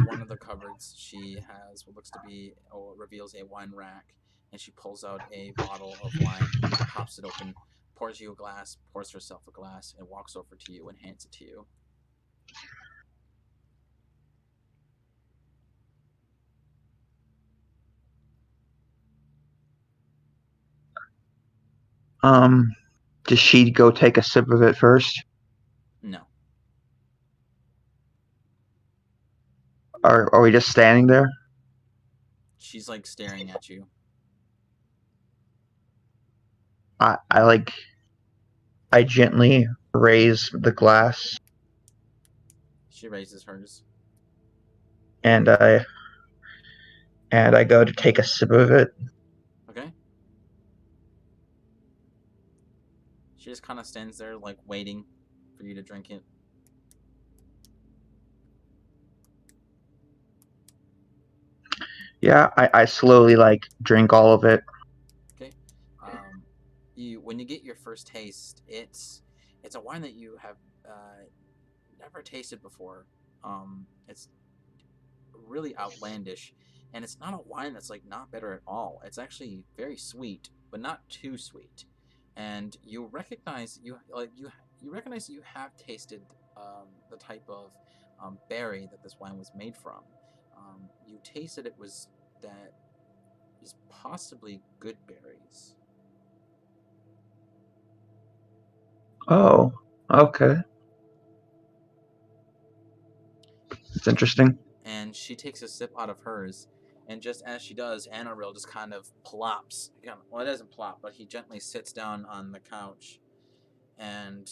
one of the cupboards, she has what looks to be, or reveals a wine rack, and she pulls out a bottle of wine, pops it open, pours you a glass, pours herself a glass, and walks over to you and hands it to you. Does she go take a sip of it first? No. Are we just standing there? She's like staring at you. I gently raise the glass. She raises hers. And I go to take a sip of it. Okay. She just kind of stands there, like, waiting for you to drink it. Yeah, I slowly, like, drink all of it. Okay. When you get your first taste, it's a wine that you have never tasted before. It's really outlandish, and it's not a wine that's like not bitter at all. It's actually very sweet, but not too sweet. And you recognize you recognize that you have tasted the type of berry that this wine was made from. You tasted it was that is possibly good berries. Oh, okay. It's interesting. And she takes a sip out of hers, and just as she does, Anaril just kind of plops. Well, it doesn't plop, but he gently sits down on the couch and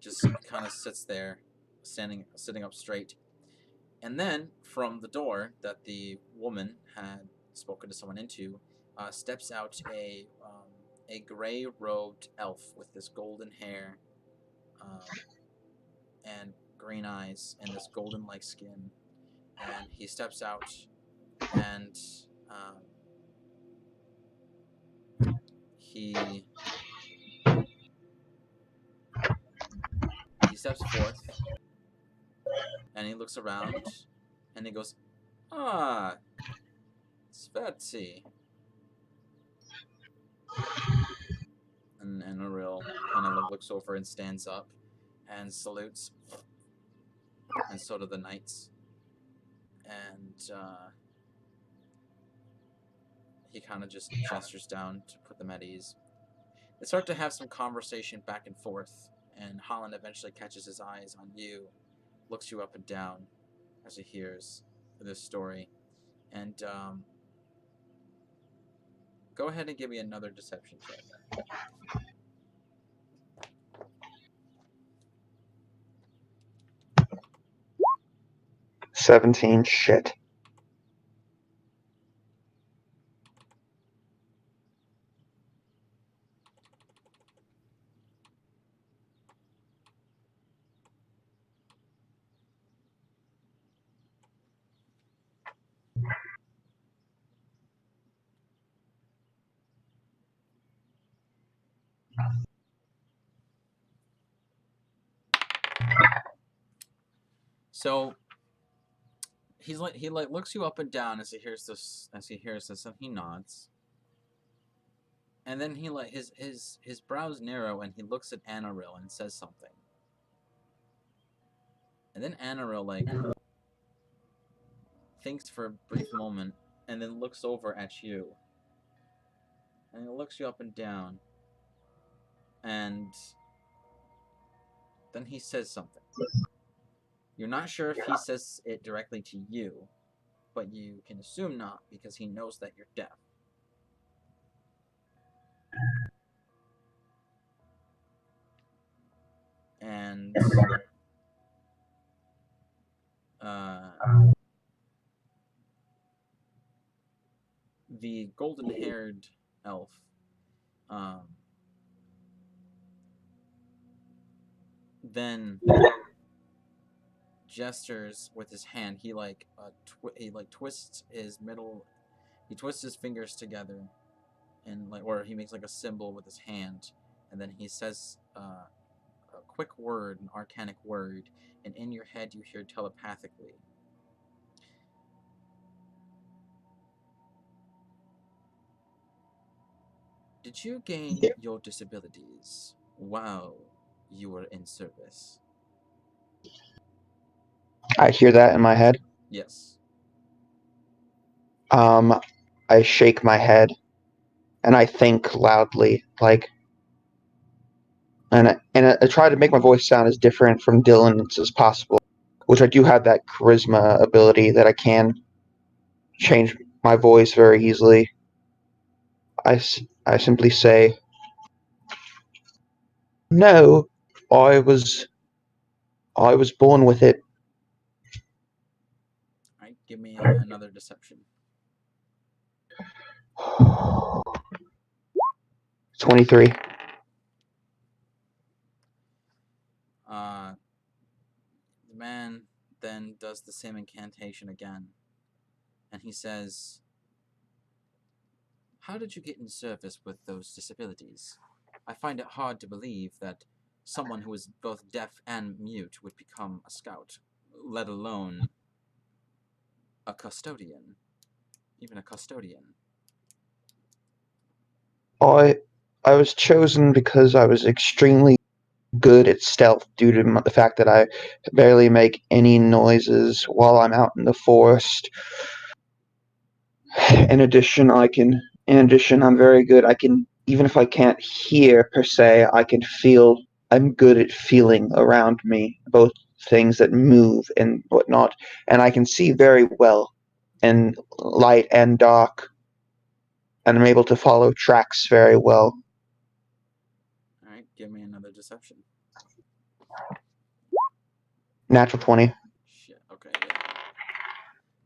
just kind of sits there, sitting up straight. And then from the door that the woman had spoken to someone into, steps out a gray robed elf with this golden hair, and green eyes and this golden like skin. And he steps out, and he steps forth, and he looks around, and he goes, "Ah, Svetsy." And Aril kind of looks over and stands up and salutes, and so do the knights. And he kind of just gestures down to put them at ease. They start to have some conversation back and forth, and Holland eventually catches his eyes on you, looks you up and down as he hears this story. And go ahead and give me another deception check. 17. Shit. So he looks you up and down as he hears this, and he nods. And then his brows narrow, and he looks at Anaril and says something. And then Anaril thinks for a brief moment, and then looks over at you. And he looks you up and down. And then he says something. You're not sure if he says it directly to you, but you can assume not, because he knows that you're deaf. And the golden-haired elf then gestures with his hand. He twists his middle. He twists his fingers together, and or he makes a symbol with his hand, and then he says a quick word, an arcanic word, and in your head you hear telepathically, "Did you gain your disabilities while you were in service?" I hear that in my head. Yes. I shake my head, and I think loudly, and I try to make my voice sound as different from Dylan's as possible, which I do have that charisma ability that I can change my voice very easily. I simply say, "No, I was born with it." All right, give me another deception. 23. The man then does the same incantation again, and he says, "How did you get in service with those disabilities? I find it hard to believe that someone who is both deaf and mute would become a scout, let alone a custodian. Even a custodian." I was chosen because I was extremely good at stealth due to the fact that I barely make any noises while I'm out in the forest. In addition, I'm very good. I can, even if I can't hear per se, I can feel. I'm good at feeling around me, both things that move and whatnot, and I can see very well in light and dark, and I'm able to follow tracks very well. All right, give me another deception. Natural 20. Shit. Okay.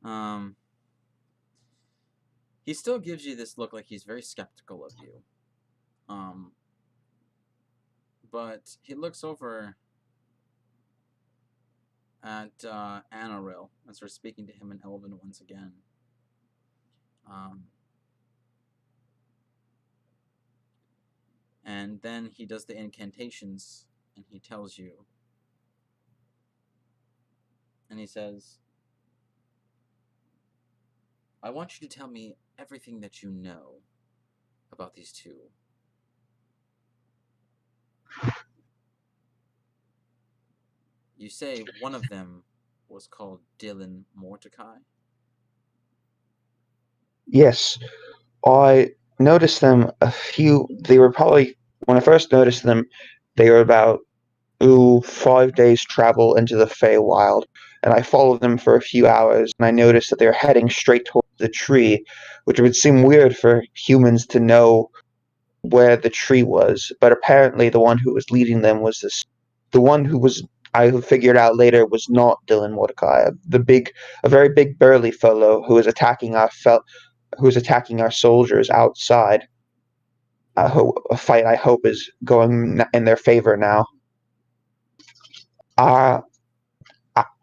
Yeah. He still gives you this look like he's very skeptical of you. But he looks over at Anaril as we're speaking to him in Elven once again. And then he does the incantations and he tells you. And he says, I want you to tell me everything that you know about these two. You say one of them was called Dylan Mordecai? Yes, I noticed them they were probably, when I first noticed them, they were about 5 days travel into the Feywild, and I followed them for a few hours, and I noticed that they were heading straight towards the tree, which would seem weird for humans to know where the tree was, but apparently the one who was leading them was the one who was, I figured out later, was not Dylan Mordecai, a very big burly fellow who was attacking our soldiers outside. A fight I hope is going in their favor now. Uh,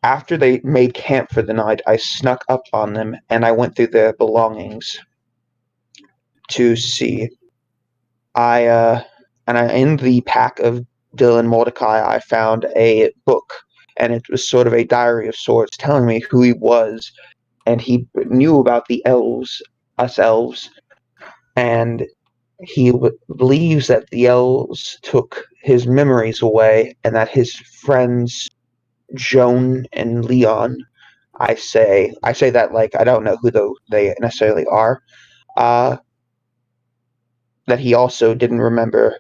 After they made camp for the night, I snuck up on them and I went through their belongings to see. In the pack of Dylan Mordecai, I found a book, and it was sort of a diary of sorts, telling me who he was, and he knew about the us elves, and he believes that the elves took his memories away, and that his friends Joan and Leon. I say that like I don't know who they necessarily are. Uh, that he also didn't remember.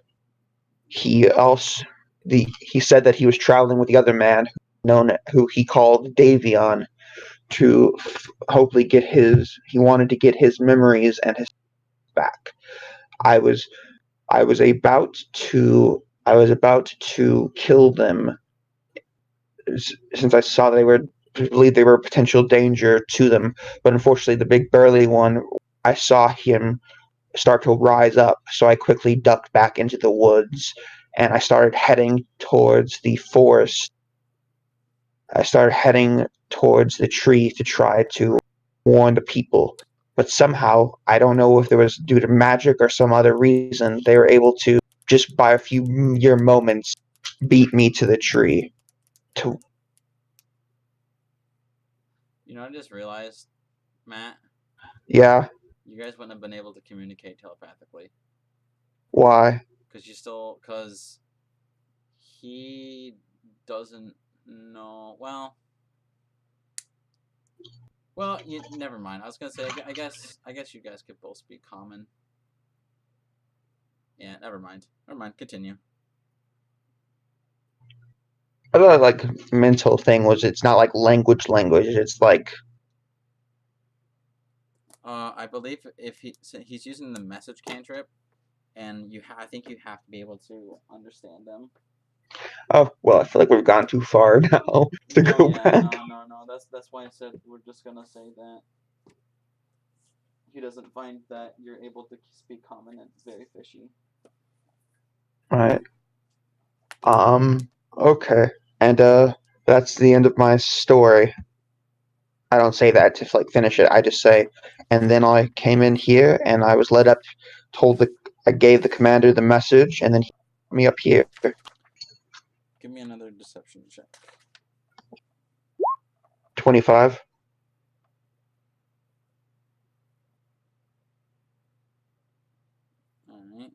He also he said that he was traveling with the other man, who he called Davion, to hopefully get his. He wanted to get his memories and his back. I was I was about to kill them since I saw they were believed they were a potential danger to them. But unfortunately, the big burly one, I saw him start to rise up, so I quickly ducked back into the woods and I started heading towards the forest. I started heading towards the tree to try to warn the people. But somehow, I don't know if it was due to magic or some other reason, they were able to, just by a few mere moments, beat me to the tree. To You know, I just realized, Matt, Yeah, you guys wouldn't have been able to communicate telepathically. why? Because he doesn't know. Never mind. I was gonna say, I guess you guys could both speak common. Yeah, never mind. Never mind. Continue. Other like mental thing was it's not like language, it's like I believe if he's using the message cantrip, and I think you have to be able to understand them. oh well, I feel like we've gone too far now to No, go yeah, back. no. That's why I said we're just gonna say that he doesn't find that you're able to speak common and it's very fishy. Right. Okay. And that's the end of my story. I don't say that to like finish it. I just say, and then I came in here and I was led up, I gave the commander the message, and then he brought me up here. Give me another deception check. 25. All right.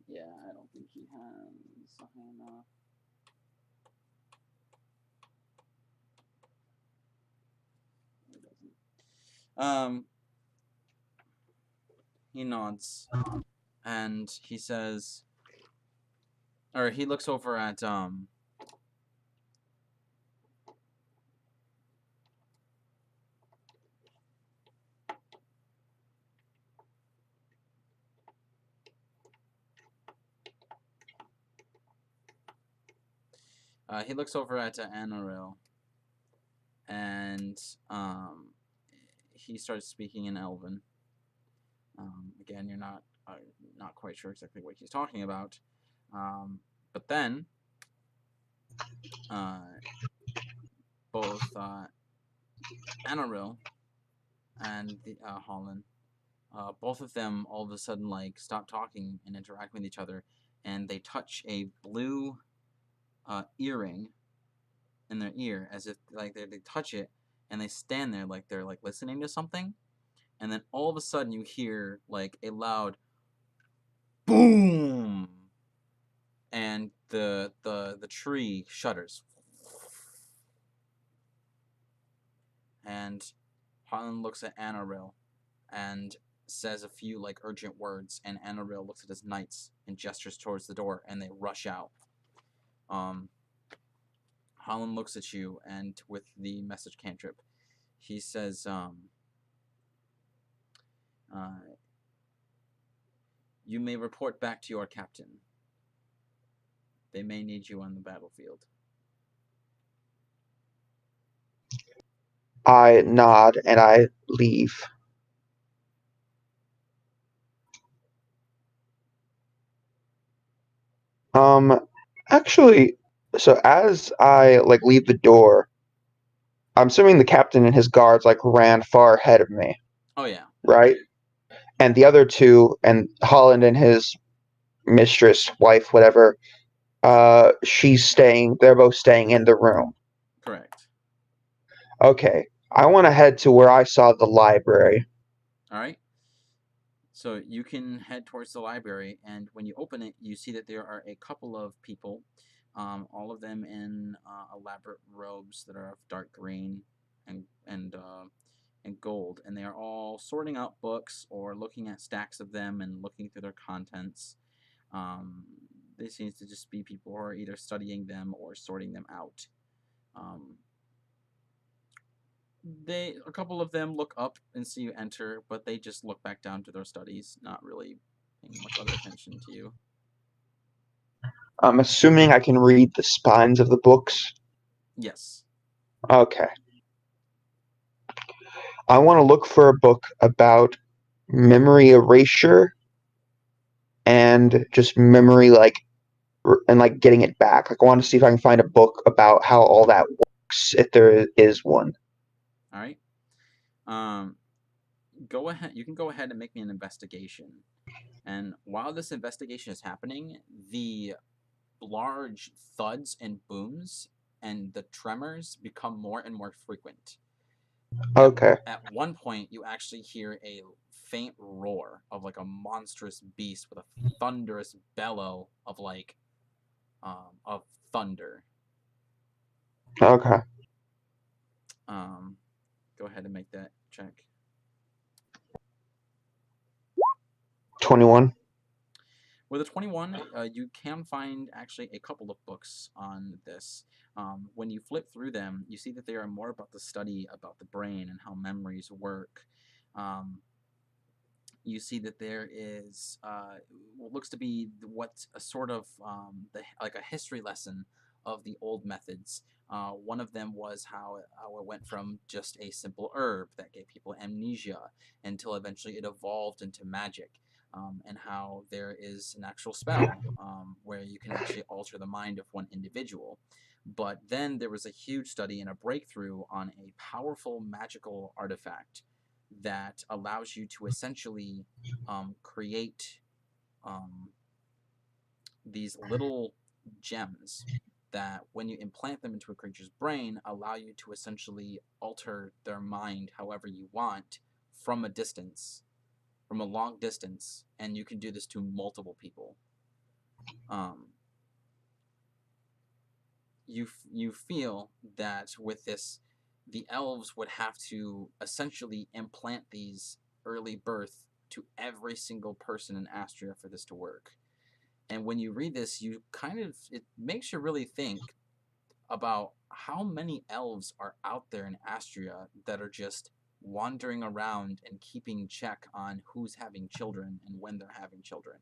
Yeah, He nods and he says, or he looks over at Anaril, and he starts speaking in Elven. Again, you're not quite sure exactly what he's talking about, but then both Anaril and Holland, both of them all of a sudden like stop talking and interact with each other, and they touch a blue earring in their ear as if like they touch it, and they stand there like they're like listening to something, and then all of a sudden you hear like a loud boom, and the tree shudders, and Harlan looks at Anaril and says a few like urgent words, and Anaril looks at his knights and gestures towards the door, and they rush out. Holland looks at you, and with the message cantrip, he says, you may report back to your captain. They may need you on the battlefield. I nod and I leave. Actually, so as I like leave the door, I'm assuming the captain and his guards like ran far ahead of me. Oh yeah. Right? And the other two, and Holland and his mistress, wife, whatever, they're both staying in the room. Correct. Okay. I want to head to where I saw the library. All right. So you can head towards the library, and when you open it, you see that there are a couple of people, all of them in elaborate robes that are of dark green and gold, and they are all sorting out books or looking at stacks of them and looking through their contents. They seem to just be people who are either studying them or sorting them out. A couple of them look up and see you enter, but they just look back down to their studies, not really paying much other attention to you. I'm assuming I can read the spines of the books. Yes. Okay. I want to look for a book about memory erasure and just memory and like getting it back. Like I want to see if I can find a book about how all that works, if there is one. All right. Go ahead. You can go ahead and make me an investigation. And while this investigation is happening, the large thuds and booms and the tremors become more and more frequent. Okay. At one point, you actually hear a faint roar of like a monstrous beast with a thunderous bellow of like of thunder. Okay. Go ahead and make that check. 21. With a 21, you can find actually a couple of books on this. When you flip through them, you see that they are more about the study about the brain and how memories work. You see that there is what looks to be what a sort of like a history lesson of the old methods. One of them was how it went from just a simple herb that gave people amnesia until eventually it evolved into magic. And how there is an actual spell where you can actually alter the mind of one individual. But then there was a huge study and a breakthrough on a powerful magical artifact that allows you to essentially create these little gems that, when you implant them into a creature's brain, allow you to essentially alter their mind however you want from a long distance, and you can do this to multiple people. you feel that with this, the elves would have to essentially implant these early birth to every single person in Astria for this to work. And when you read this, it makes you really think about how many elves are out there in Astria that are just wandering around and keeping check on who's having children and when they're having children.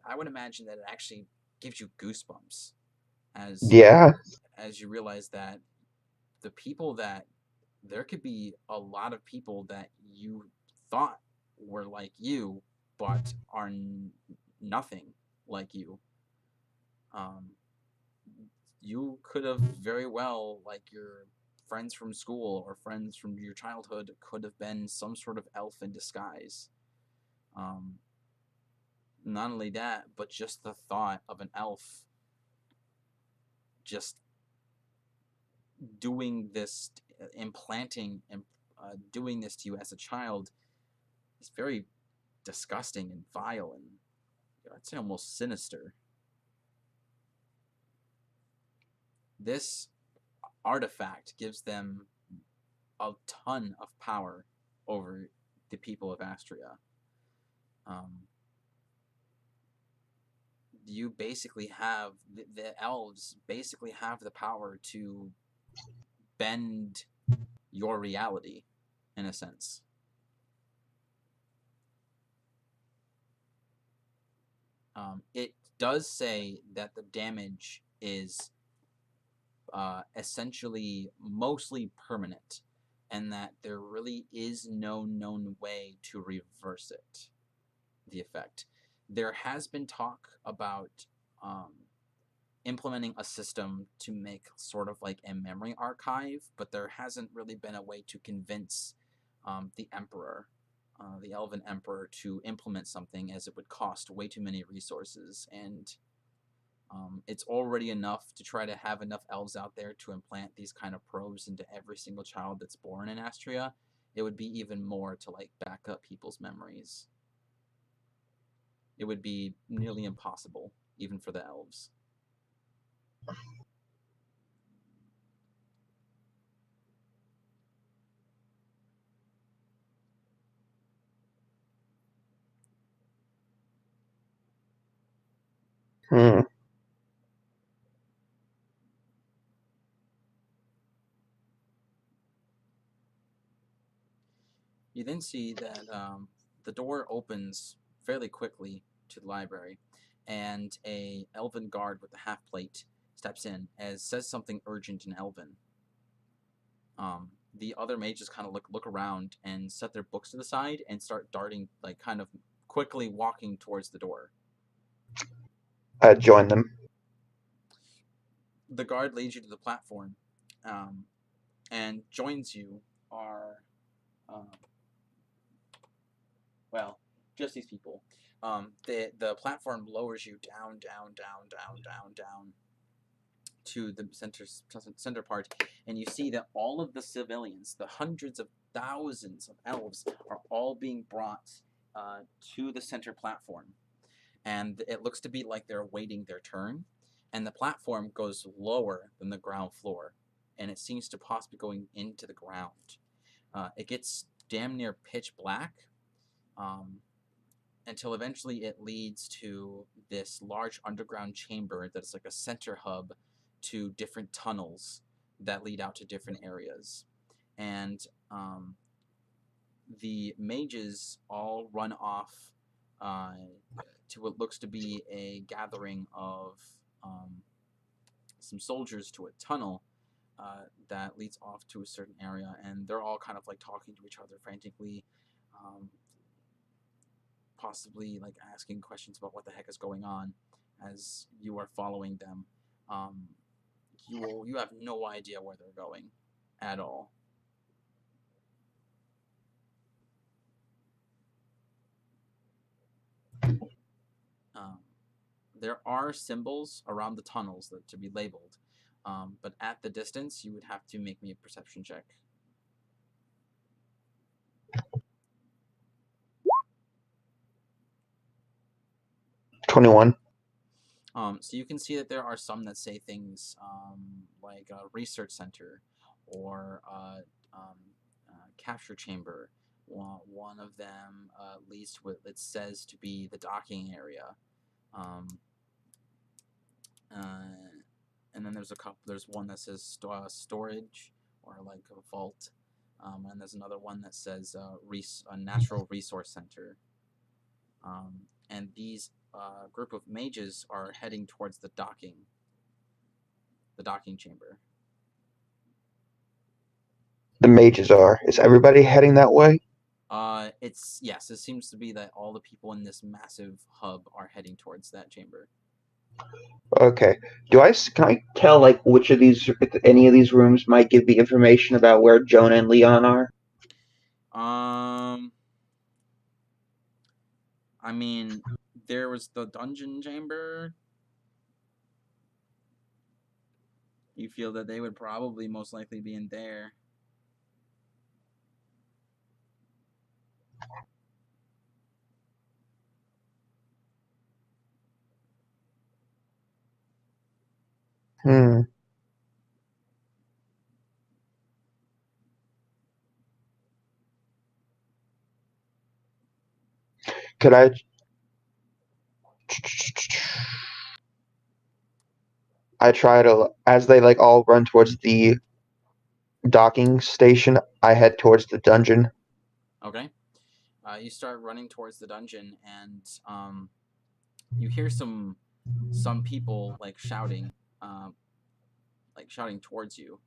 I would imagine that it actually gives you goosebumps as Yeah. as you realize that the people that there could be a lot of people that you thought were like you, but are nothing like you. Um, you could have very well, like your friends from school or friends from your childhood, could have been some sort of elf in disguise. Um, Not only that, but just the thought of an elf just doing this, implanting and doing this to you as a child is very disgusting and vile and I'd say almost sinister. This artifact gives them a ton of power over the people of Astria. Um, you basically have the elves basically have the power to bend your reality in a sense. It does say that the damage is essentially mostly permanent and that there really is no known way to reverse it, the effect. There has been talk about um, implementing a system to make sort of like a memory archive, but there hasn't really been a way to convince the Emperor, the Elven Emperor, to implement something, as it would cost way too many resources. And it's already enough to try to have enough elves out there to implant these kind of probes into every single child that's born in Astria. It would be even more to like back up people's memories. It would be nearly impossible, even for the elves. Hmm. You then see that the door opens fairly quickly to the library, and a elven guard with a half plate steps in and says something urgent in Elven. The other mages kind of look around and set their books to the side and start darting, like kind of quickly walking towards the door. I join them. The guard leads you to the platform, um, and joins you are, um, well, just these people. The platform lowers you down, down, down, down, down, down to the center part, and you see that all of the civilians, the hundreds of thousands of elves, are all being brought to the center platform, and it looks to be like they're waiting their turn. And the platform goes lower than the ground floor, and it seems to possibly going into the ground. It gets damn near pitch black, um, until eventually it leads to this large underground chamber that's like a center hub to different tunnels that lead out to different areas. And the mages all run off uh, to what looks to be a gathering of some soldiers to a tunnel that leads off to a certain area, and they're all kind of like talking to each other frantically, um, possibly like asking questions about what the heck is going on as you are following them. Um, you have no idea where they're going at all. Um, there are symbols around the tunnels that to be labeled, but at the distance, you would have to make me a perception check. 21. So you can see that there are some that say things like a research center or capture chamber. One of them leads to what it says to be the docking area. Um, uh, and then there's a couple. There's one that says storage or like a vault. And there's another one that says a natural resource center. And these group of mages are heading towards the docking chamber. The mages are. Is everybody heading that way? It's yes. It seems to be that all the people in this massive hub are heading towards that chamber. Okay. Can I tell like which of these, if any of these rooms might give me information about where Jonah and Leon are? I mean, there was the dungeon chamber. You feel that they would probably most likely be in there. Hmm. Could I try to, as they like all run towards the docking station, I head towards the dungeon. Okay. You start running towards the dungeon, and you hear some people shouting towards you.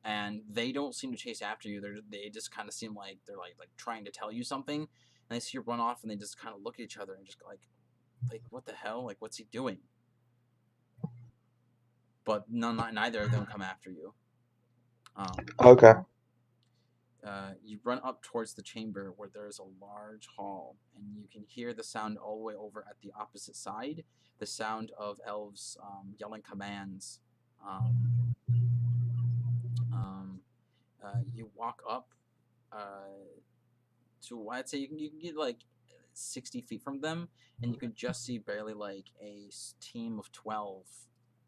And they don't seem to chase after you. They just kind of seem like they're like trying to tell you something. And they see you run off, and they just kind of look at each other and just go like what the hell? Like what's he doing? But neither of them come after you. Okay. You run up towards the chamber where there is a large hall, and you can hear the sound all the way over at the opposite side. The sound of elves yelling commands. You walk up to, I'd say you can get like 60 feet from them, and you can just see barely like a team of 12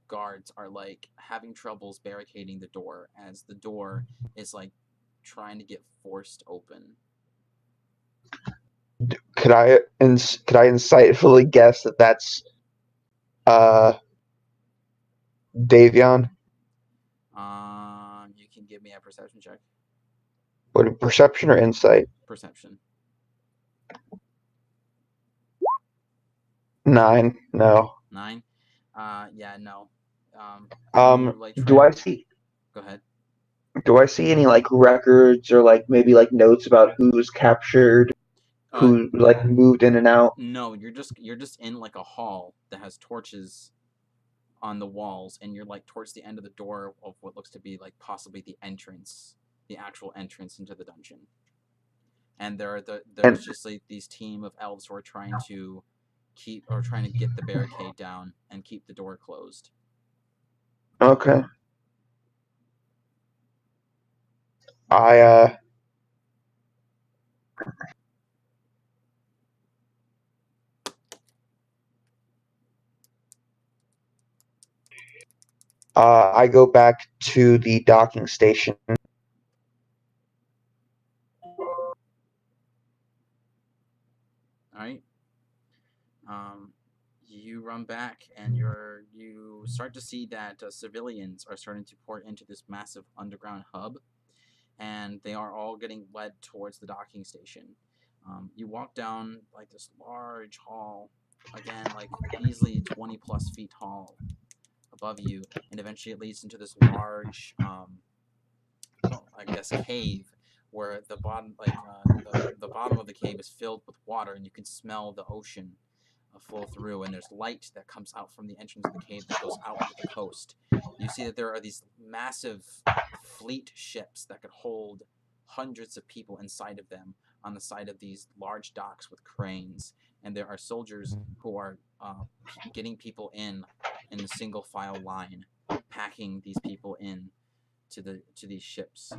guards are like having troubles barricading the door as the door is like trying to get forced open. Could I insightfully guess that that's Davion? You can give me a perception check. What, perception or insight? Perception. 9. No. 9. Yeah, no. Do I see? Go ahead. Do I see any like records or like maybe like notes about who's captured, who like moved in and out? No, you're just in like a hall that has torches on the walls, and you're like towards the end of the door of what looks to be like possibly the actual entrance into the dungeon. And there's just like these team of elves who are trying to get the barricade down and keep the door closed. Okay. I I go back to the docking station. All right. You run back, and you start to see that civilians are starting to pour into this massive underground hub, and they are all getting led towards the docking station. You walk down like this large hall, again like easily 20 plus feet tall above you, and eventually it leads into this large, I guess, cave where the bottom, the bottom of the cave is filled with water, and you can smell the ocean flow through, and there's light that comes out from the entrance of the cave that goes out onto the coast. You see that there are these massive fleet ships that could hold hundreds of people inside of them on the side of these large docks with cranes, and there are soldiers who are getting people in a single file line, packing these people in to these ships.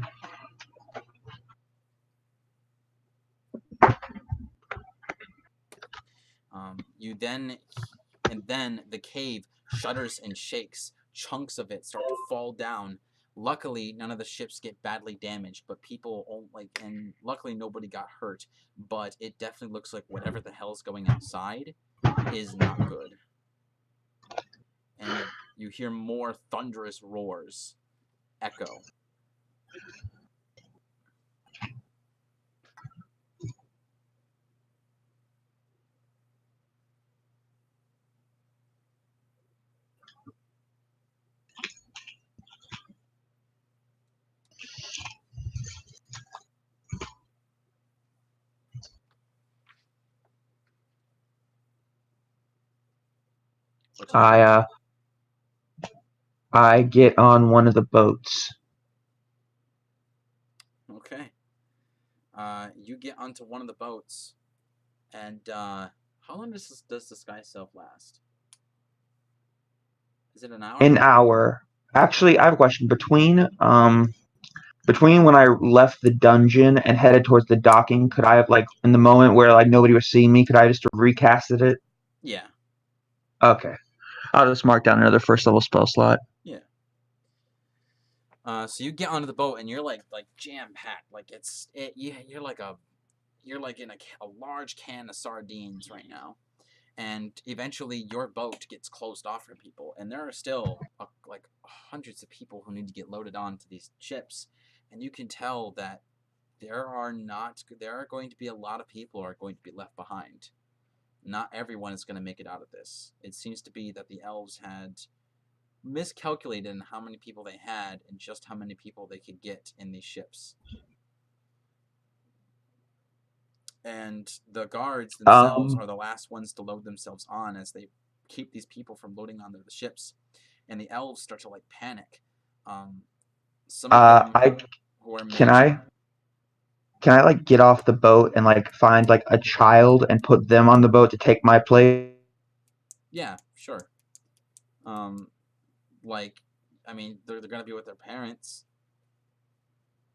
And then the cave shudders and shakes. Chunks of it start to fall down. Luckily, none of the ships get badly damaged, but and luckily nobody got hurt. But it definitely looks like whatever the hell's going outside is not good. And you hear more thunderous roars echo. What do you do? I get on one of the boats. Okay. You get onto one of the boats, and how long does the sky self last? Is it an hour? An hour. Actually, I have a question. Between when I left the dungeon and headed towards the docking, could I have in the moment where nobody was seeing me, could I just recasted it? Yeah. Okay. I'll just mark down another first level spell slot. Yeah. So you get onto the boat and you're like jam packed, you're like in a large can of sardines right now, and eventually your boat gets closed off from people, and there are still hundreds of people who need to get loaded onto these ships, and you can tell that there are going to be a lot of people who are going to be left behind. Not everyone is going to make it out of this. It seems to be that the elves had miscalculated in how many people they had and just how many people they could get in these ships. And the guards themselves are the last ones to load themselves on as they keep these people from loading onto the ships. And the elves start to panic. Some of them who are can I get off the boat and find a child and put them on the boat to take my place? Yeah, sure. I mean, they're gonna be with their parents.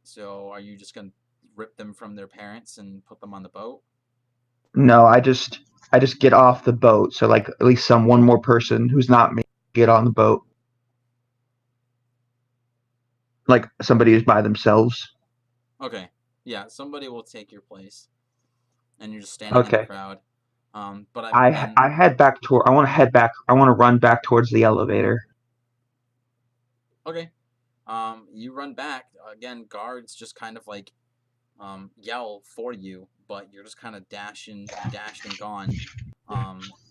So are you just gonna rip them from their parents and put them on the boat? No, I just get off the boat so at least one more person who's not me get on the boat. Like somebody who's by themselves. Okay. Yeah, somebody will take your place. And you're just standing in the crowd. I head back toward. I want to head back. I want to run back towards the elevator. Okay. You run back again. Guards just kind of yell for you, but you're just kind of dashed and gone.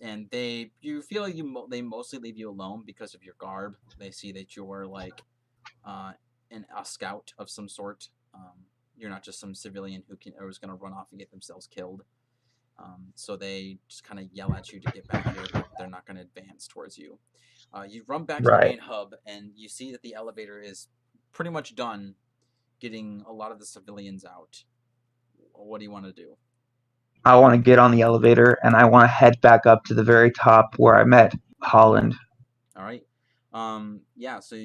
And you feel like they mostly leave you alone because of your garb. They see that you're a scout of some sort. You're not just some civilian who is going to run off and get themselves killed. So they just kind of yell at you to get back here, but they're not going to advance towards you. You run back to the main hub, and you see that the elevator is pretty much done getting a lot of the civilians out. What do you want to do? I want to get on the elevator, and I want to head back up to the very top where I met Holland. All right. Yeah. So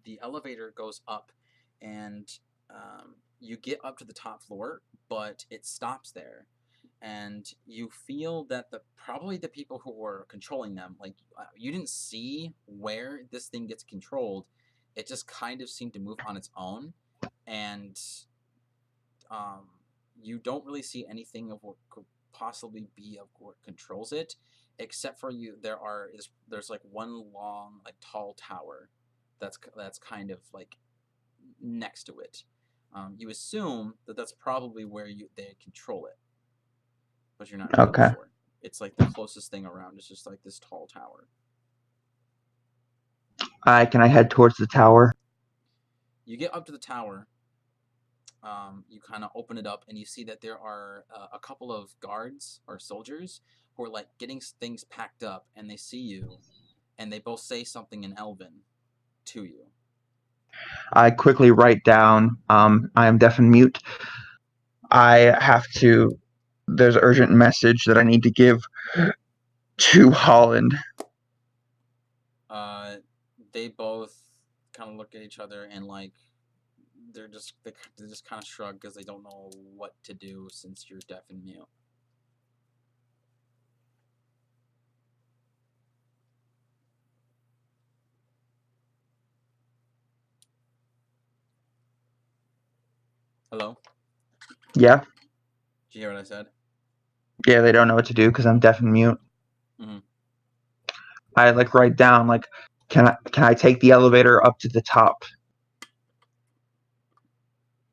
the elevator goes up, and you get up to the top floor, but it stops there. And you feel that probably the people who were controlling them, you didn't see where this thing gets controlled. It just kind of seemed to move on its own, and you don't really see anything of what could possibly be of what controls it, except for there's one long tall tower that's kind of next to it. You assume that that's probably where they control it, but you're not really sure. It's the closest thing around. It's just this tall tower. Can I head towards the tower? You get up to the tower. You kind of open it up, and you see that there are a couple of guards or soldiers who are getting things packed up, and they see you, and they both say something in Elven to you. I quickly write down, I am deaf and mute. I have to. There's an urgent message that I need to give to Holland. They both kind of look at each other and They're just they just kind of shrug because they don't know what to do since you're deaf and mute. Hello? Yeah. Did you hear what I said? Yeah, they don't know what to do because I'm deaf and mute. Mm-hmm. I like write down like, can I take the elevator up to the top?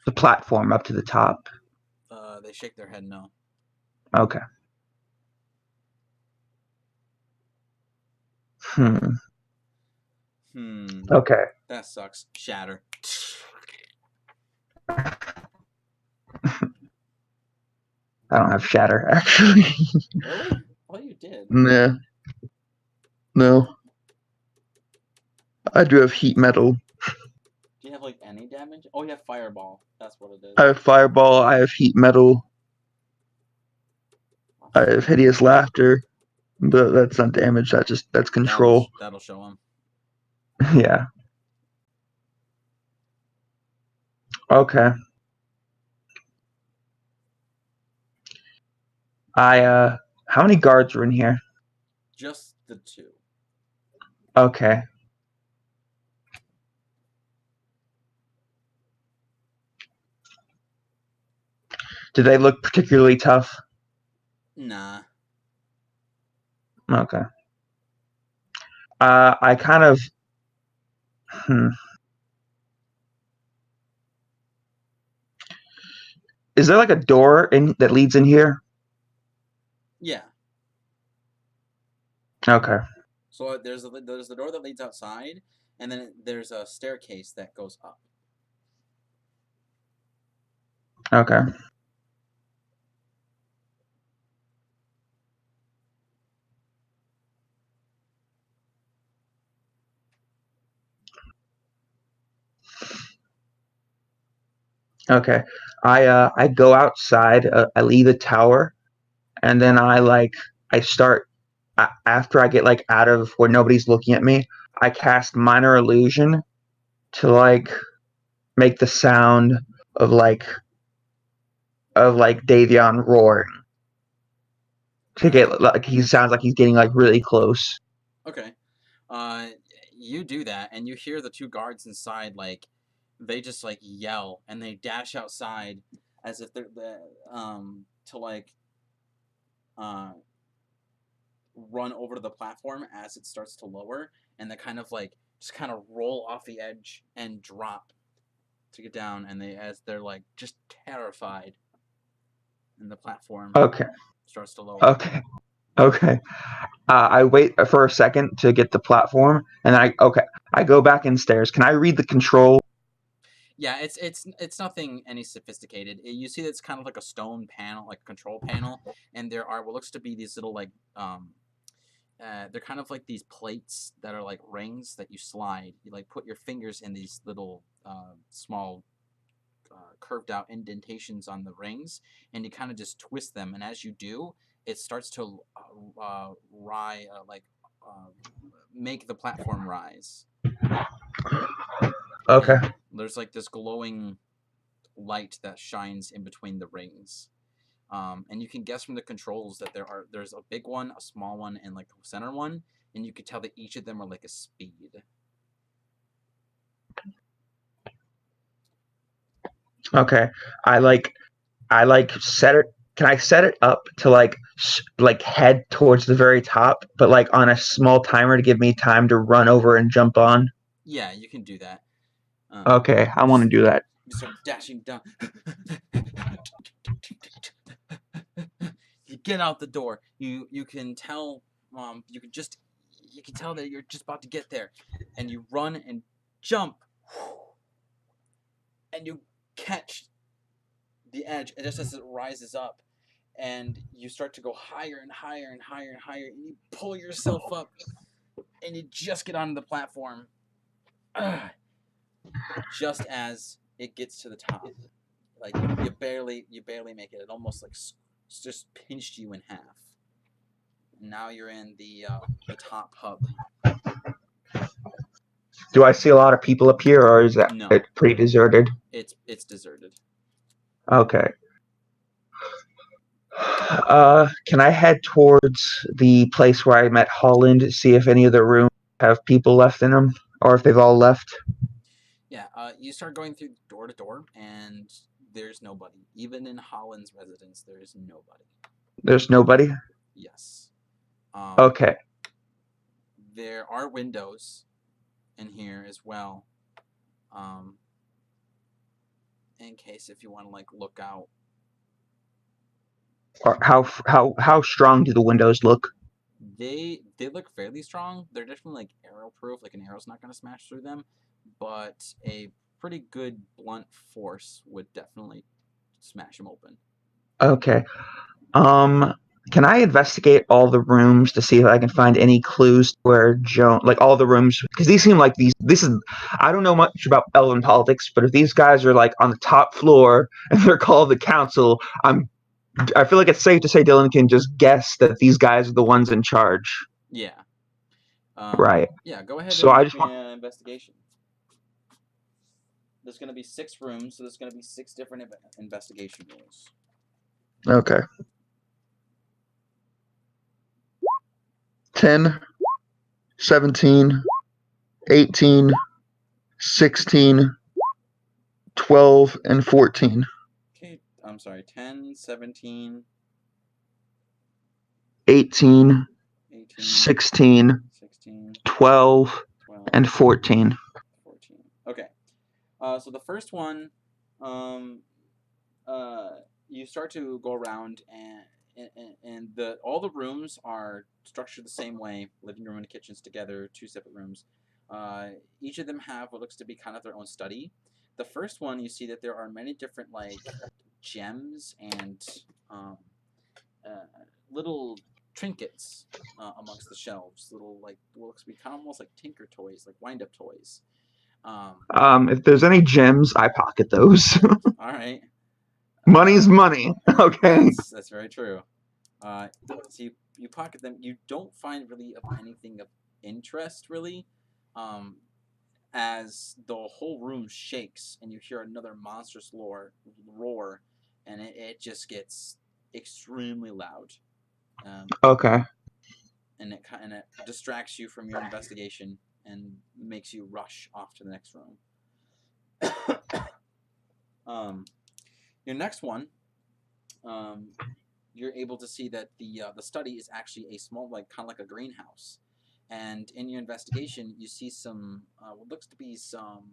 The platform up to the top. They shake their head no. Okay. Okay. That sucks. Shatter. I don't have shatter actually. Really? Oh, you did. Nah. No. I do have heat metal. Do you have like any damage? Oh, you have fireball. That's what it is. I have fireball. I have heat metal. I have hideous laughter. But that's not damage. That's control. That'll show him. Yeah. Okay. How many guards are in here? Just the 2. Okay. Do they look particularly tough? Nah. Okay. I kind of. Is there like a door in that leads in here? Yeah. Okay. So there's the door that leads outside, and then there's a staircase that goes up. Okay. Okay. I go outside. I leave the tower, and then I start after I get like out of where nobody's looking at me. I cast minor illusion to like make the sound of Davion roaring. To get like he sounds like he's getting like really close. Okay. You do that, and you hear the 2 guards inside like they just like yell and they dash outside as if they're to like run over to the platform as it starts to lower, and they kind of like just kind of roll off the edge and drop to get down, and they're like just terrified, and the platform Okay. starts to lower. Okay. I wait for a second to get the platform, and I go back in stairs. Can I read the control? Yeah, it's nothing any sophisticated. You see, it's kind of like a stone panel, like a control panel, and there are what looks to be these little like they're kind of like these plates that are like rings that you slide. You like put your fingers in these little small curved out indentations on the rings, and you kind of just twist them. And as you do, it starts to make the platform rise. Okay. And there's like this glowing light that shines in between the rings. And you can guess from the controls that there's a big one, a small one, and like a center one, and you can tell that each of them are like a speed. Okay. I set it. Can I set it up to head towards the very top, but like on a small timer to give me time to run over and jump on? Yeah, you can do that. Okay, I want to do that. You start dashing down. You get out the door. You can tell. You can tell that you're just about to get there, and you run and jump, and you catch the edge, and just as it rises up, and you start to go higher and higher and higher and higher, and you pull yourself up, and you just get onto the platform, just as it gets to the top. Like you barely make it. It almost like just pinched you in half. And now you're in the top hub. Do I see a lot of people up here, or is that No, it pretty deserted? it's deserted. Okay. Can I head towards the place where I met Holland, see if any of the rooms have people left in them, or if they've all left? Yeah, you start going through door to door, and there's nobody. Even in Holland's residence, there is nobody. There's nobody? Yes. Um, Okay. there are windows in here as well. Um, in case if you want to like look out. Or how strong do the windows look? They look fairly strong. They're definitely like arrow proof. Like an arrow's not going to smash through them, but a pretty good blunt force would definitely smash them open. Okay. Um, can I investigate all the rooms to see if I can find any clues where Joan, like all the rooms, because these seem like these. This is, I don't know much about Elven politics, but if these guys are like on the top floor and they're called the council, I feel like it's safe to say Dylan can just guess that these guys are the ones in charge. Yeah. Right. Yeah. Go ahead So and I make just me want. an investigation. There's going to be 6 rooms, so there's going to be 6 different investigation rules. Okay. 10, 17, 18, 16, 12, and 14. Okay. I'm sorry. 10, 17, 18, 18, 16, 16, 12, 12, and 14. 14. Okay. So the first one, um, you start to go around and all the rooms are structured the same way. Living room and kitchens together, 2 separate rooms. Each of them have what looks to be kind of their own study. The first one, you see that there are many different like gems and um, uh, little trinkets amongst the shelves. Little like what looks to be kind of almost like tinker toys, like wind up toys. Um, If there's any gems, I pocket those. all right. Money's money. Okay. That's very true. So you pocket them. You don't find really of anything of interest really, um, as the whole room shakes and you hear another monstrous roar, and it just gets extremely loud. Okay. And it distracts you from your investigation and makes you rush off to the next room. Your next one, um, you're able to see that the study is actually a small, like kind of like a greenhouse. And in your investigation, you see some what looks to be some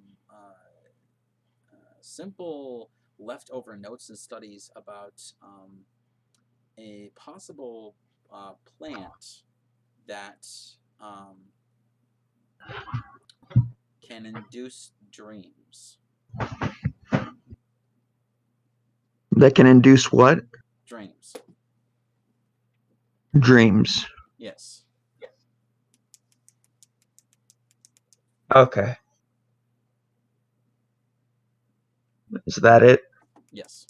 simple leftover notes and studies about a possible plant that um, can induce dreams. That can induce what? Dreams. Dreams. Yes. Okay. Is that it? Yes.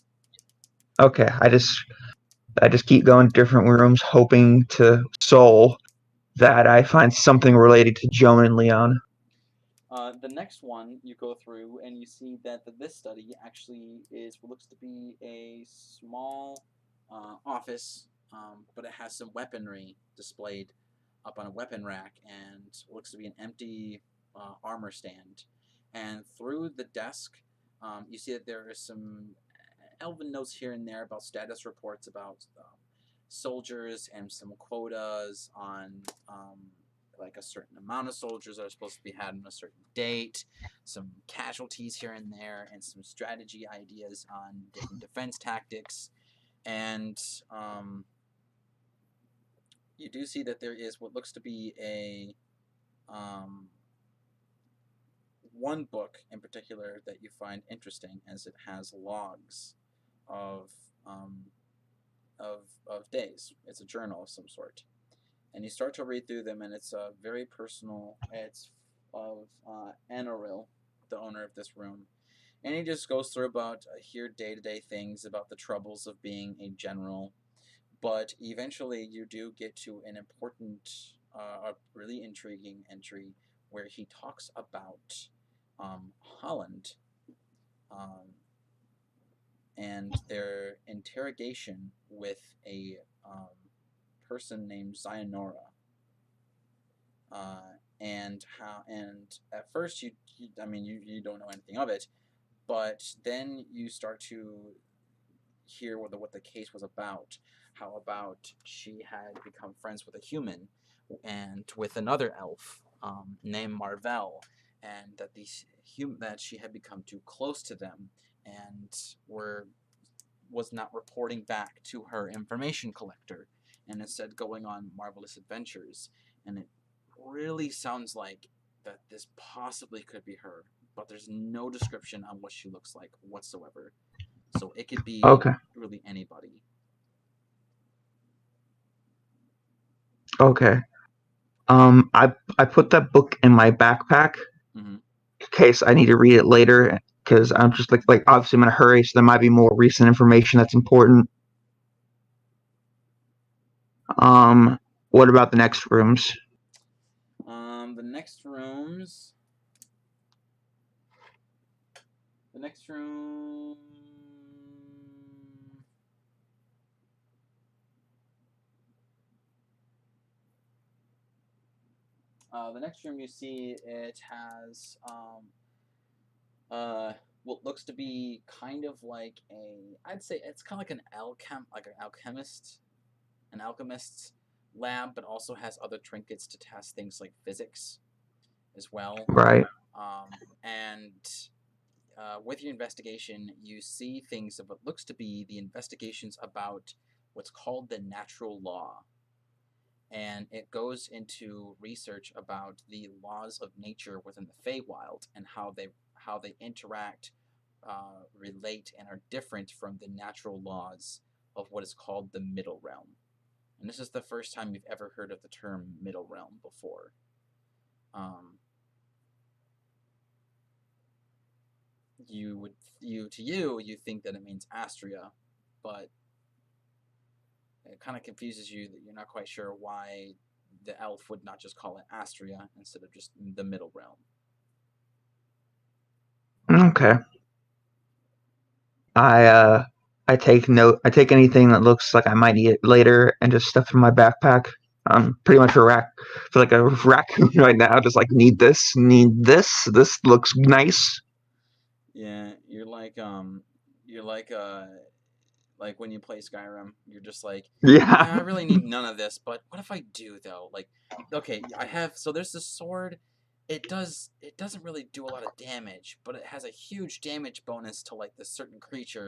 Okay. I just keep going to different rooms, hoping to soul that I find something related to Joan and Leon. The next one you go through and you see that this study actually is what looks to be a small office, but it has some weaponry displayed up on a weapon rack and looks to be an empty armor stand. And through the desk, you see that there are some elven notes here and there about status reports about soldiers and some quotas on like a certain amount of soldiers that are supposed to be had on a certain date, some casualties here and there, and some strategy ideas on different defense tactics. And you do see that there is what looks to be a one book in particular that you find interesting, as it has logs of um, of days. It's a journal of some sort, and you start to read through them, and it's very personal. It's of Anaril, the owner of this room, and he just goes through about here day-to-day things about the troubles of being a general. But eventually, you do get to an important, a really intriguing entry where he talks about Holland and their interrogation with a person named Zayanora. And at first you don't know anything of it, but then you start to hear what the case was about. How about she had become friends with a human and with another elf named Marvell, and that she had become too close to them and was not reporting back to her information collector, and instead going on marvelous adventures. And it really sounds like that this possibly could be her, but there's no description on what she looks like whatsoever. So it could be Okay. really anybody. Okay. I put that book in my backpack Mm-hmm. in case I need to read it later because I'm just like obviously I'm in a hurry, so there might be more recent information that's important. What about the next rooms? The next rooms. The next room. The next room you see, it has what looks to be kind of like I'd say it's kind of like an alchemist's lab, but also has other trinkets to test things like physics as well. Right. And with your investigation, you see things of what looks to be the investigations about what's called the natural law. And it goes into research about the laws of nature within the Feywild and how they interact, relate, and are different from the natural laws of what is called the Middle Realm. And this is the first time you've ever heard of the term Middle Realm before. You think that it means Astria, but it kind of confuses you that you're not quite sure why the elf would not just call it Astria instead of just the Middle Realm. Okay. I take note. I take anything that looks like I might need it later and just stuff in my backpack. I'm pretty much feel like a raccoon right now. Just like need this, need this. This looks nice. Yeah, you're like when you play Skyrim, you're just like, Yeah. I really need none of this, but what if I do though? Like, okay, there's this sword. It doesn't really do a lot of damage, but it has a huge damage bonus to like this certain creature,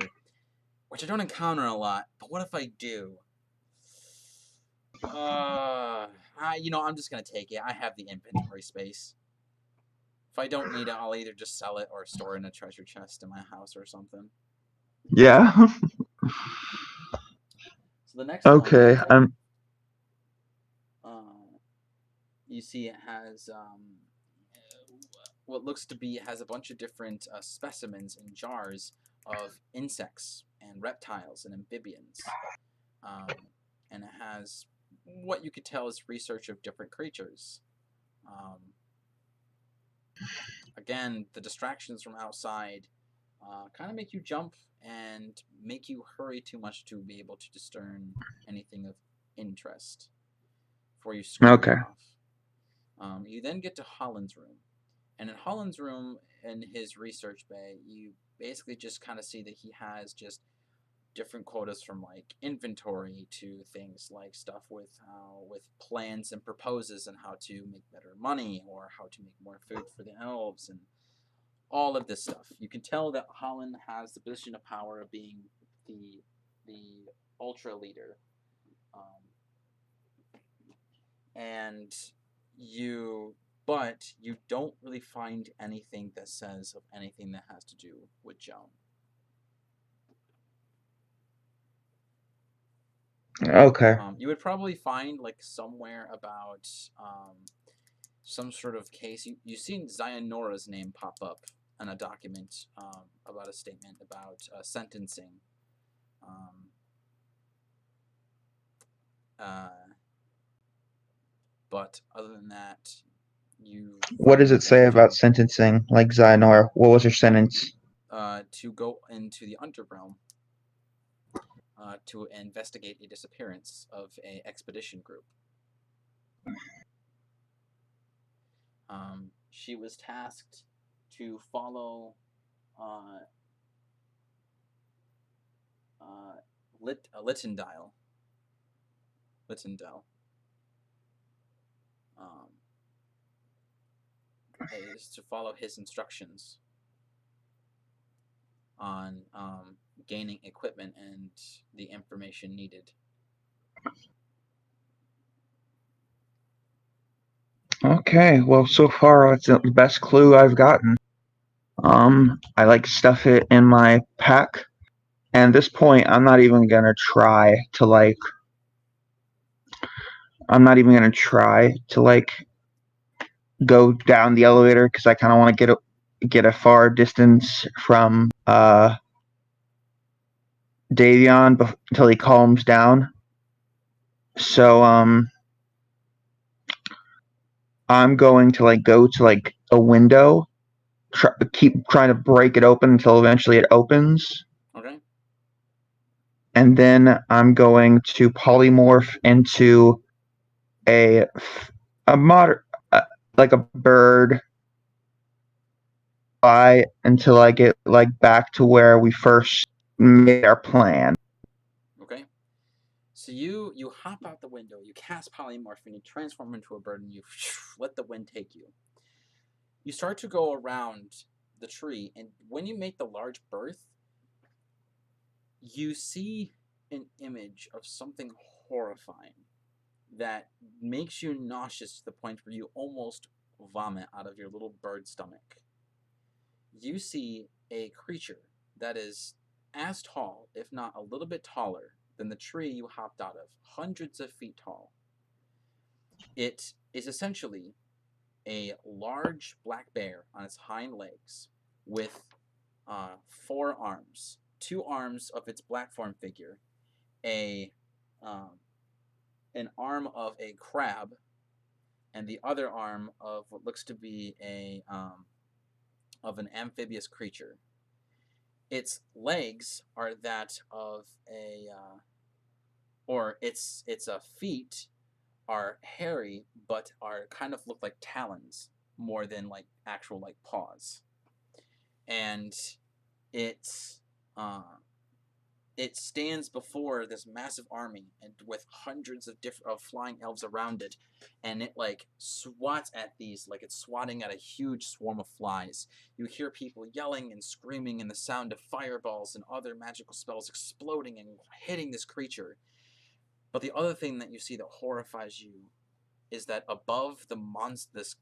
which I don't encounter a lot. But what if I do? I'm just gonna take it. I have the inventory space. If I don't need it, I'll either just sell it or store it in a treasure chest in my house or something. Yeah. So the next one, Okay. uh, you see it has what looks to be has a bunch of different specimens in jars of insects and reptiles and amphibians, um, and it has what you could tell is research of different creatures. Um, Again, the distractions from outside kind of make you jump and make you hurry too much to be able to discern anything of interest before you scurry Okay. off. You then get to Holland's room. And in Holland's room, in his research bay, you basically just kind of see that he has just different quotas from like inventory to things like stuff with plans and proposes and how to make better money or how to make more food for the elves and all of this stuff. You can tell that Holland has the position of power of being the ultra leader, um, and you but you don't really find anything that says of anything that has to do with Joan. Okay. You would probably find like somewhere about some sort of case. You've seen Zayanora's name pop up in a document about a statement about sentencing. Um, uh, but other than that, You What does it say about sentencing? Like Xehanort, what was her sentence? to go into the Underrealm to investigate a disappearance of a expedition group. She was tasked to follow Littendale. Is to follow his instructions on gaining equipment and the information needed. Okay, well, so far it's the best clue I've gotten. I like stuff it in my pack, and at this point, I'm not even gonna try to like. I'm not even gonna try to like go down the elevator because I kind of want to get a far distance from Davion until he calms down. So I'm going to like go to like a window, keep trying to break it open until eventually it opens. Okay. And then I'm going to polymorph into a moder like a bird fly until I get like back to where we first made our plan. Okay. So you hop out the window, you cast polymorph, and you transform into a bird, and you let the wind take you. You start to go around the tree, and when you make the large berth, you see an image of something horrifying that makes you nauseous to the point where you almost vomit out of your little bird stomach. You see a creature that is as tall, if not a little bit taller, than the tree you hopped out of, hundreds of feet tall. It is essentially a large black bear on its hind legs with 4 arms, 2 arms of its black form figure, a an arm of a crab, and the other arm of what looks to be a of an amphibious creature. Its legs are that of a, or its feet are hairy, but are kind of look like talons more than like actual like paws, and it's it stands before this massive army and with hundreds of different of flying elves around it, and it like swats at these like it's swatting at a huge swarm of flies. You hear people yelling and screaming and the sound of fireballs and other magical spells exploding and hitting this creature. But the other thing that you see that horrifies you is that above this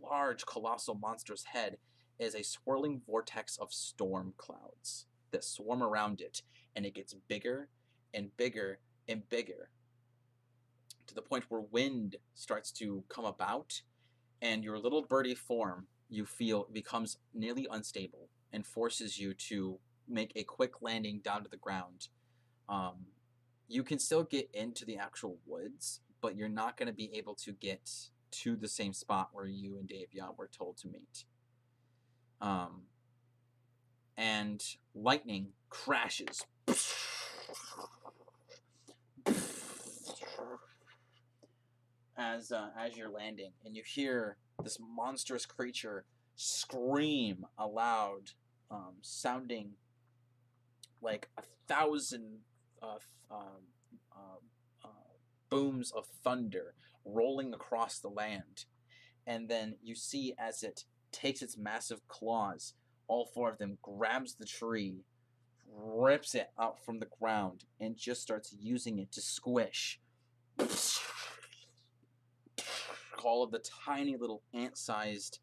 large colossal monster's head is a swirling vortex of storm clouds that swarm around it, and it gets bigger and bigger and bigger to the point where wind starts to come about, and your little birdie form you feel becomes nearly unstable and forces you to make a quick landing down to the ground. You can still get into the actual woods, but you're not going to be able to get to the same spot where you and Davion were told to meet. And lightning crashes as you're landing, and you hear this monstrous creature scream aloud, sounding like 1,000 uh, booms of thunder rolling across the land. And then you see as it takes its massive claws, all 4 of them grabs the tree, rips it out from the ground, and just starts using it to squish all of the tiny little ant-sized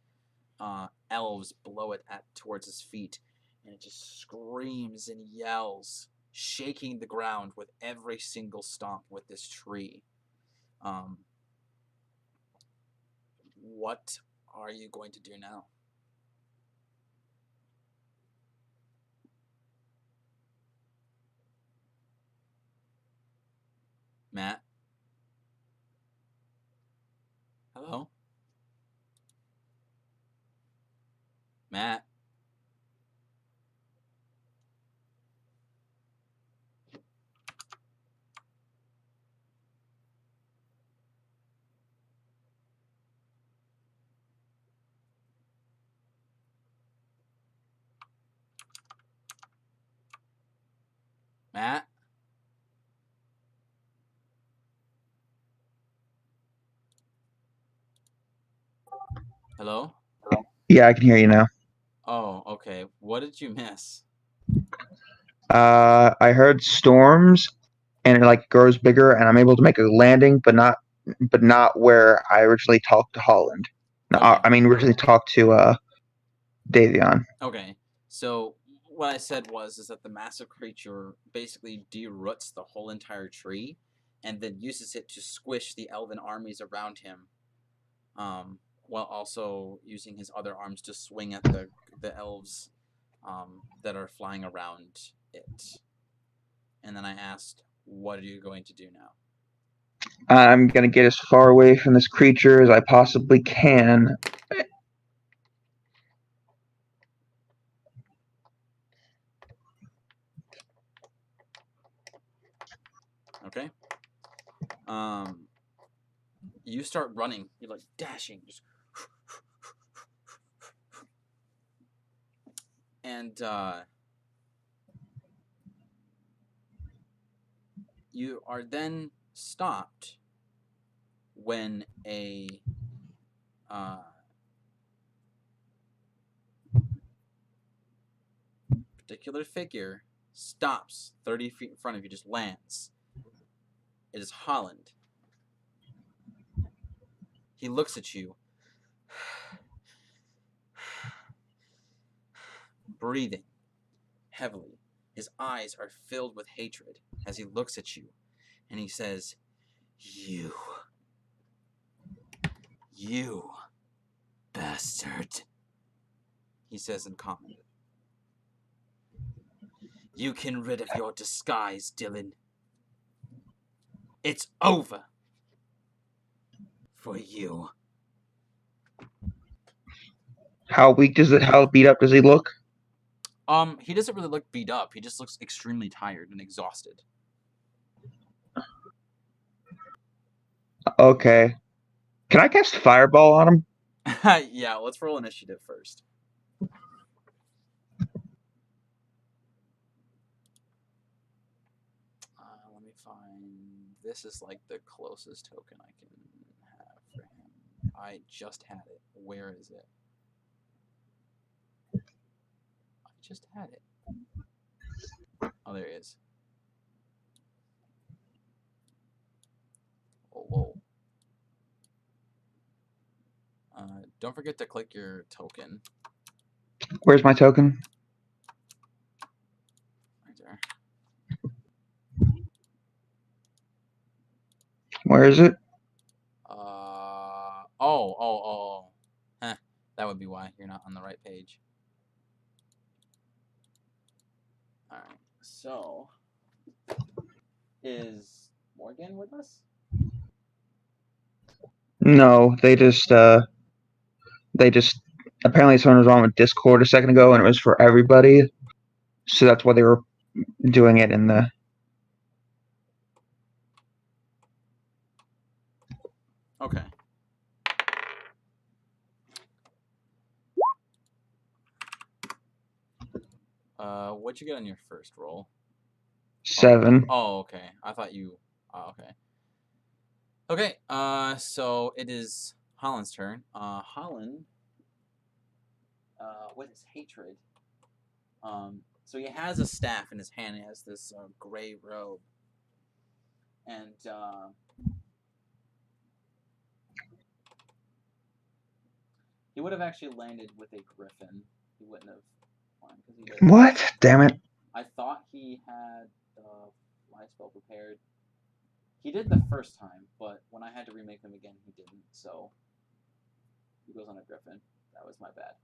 elves below it towards his feet, and it just screams and yells, shaking the ground with every single stomp with this tree. What are you going to do now? Matt? Hello? Matt? Hello? Yeah, I can hear you now. Oh, okay. What did you miss? I heard storms, and it like grows bigger, and I'm able to make a landing, but not where I originally talked to Holland. No, Okay. I mean originally talked to Davion. Okay. So what I said is that the massive creature basically deroots the whole entire tree, and then uses it to squish the elven armies around him, while also using his other arms to swing at the elves that are flying around it. And then I asked, "What are you going to do now?" I'm gonna get as far away from this creature as I possibly can. Okay. You start running. You're like dashing, just and you are then stopped when a particular figure stops 30 feet in front of you, just lands. It is Holland. He looks at you, breathing heavily. His eyes are filled with hatred as he looks at you, and he says, You bastard, he says in common. You can rid of your disguise, Dylan. It's over for you. How beat up does he look? He doesn't really look beat up. He just looks extremely tired and exhausted. Okay. Can I cast Fireball on him? Yeah, let's roll initiative first. Let me find. This is like the closest token I can have for him. I just had it. Where is it? I just had it. Oh, there it is. Oh, whoa. Don't forget to click your token. Where's my token? Right there. Where is it? Oh. Huh. That would be why you're not on the right page. Alright, so is Morgan with us? No, they just apparently someone was wrong with Discord a second ago, and it was for everybody. So that's why they were doing it in the. Okay. What'd you get on your first roll? 7. Oh, okay. I thought you. Oh, okay. Okay. So it is Holland's turn. Holland, with his hatred. So he has a staff in his hand. He has this gray robe, and he would have actually landed with a griffin. He wouldn't have. What? Damn it. I thought he had the fly spell prepared. He did the first time, but when I had to remake him again, he didn't. So he goes on a griffin. That was my bad.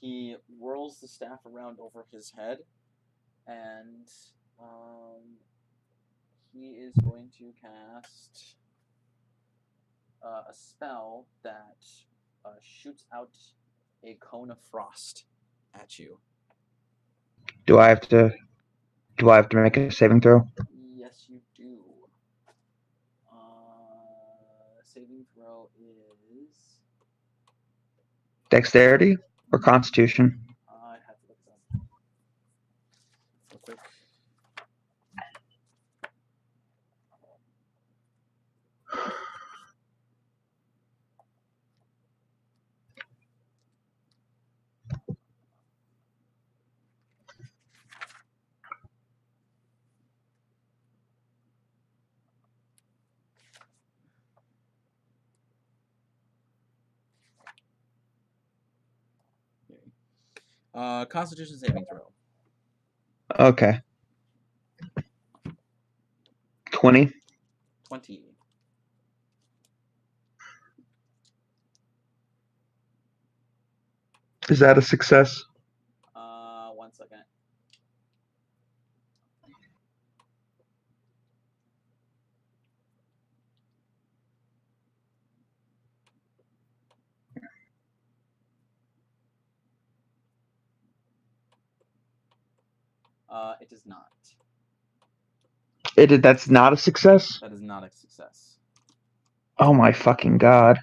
He whirls the staff around over his head, and he is going to cast a spell that shoots out a cone of frost at you. Do I have to make a saving throw? Yes, you do. Saving throw is Dexterity or Constitution? I have to look it up. quick. Constitution saving throw. Okay. 20. 20. Is that a success? 1 second. It is not. That's not a success? That is not a success. Oh my fucking god.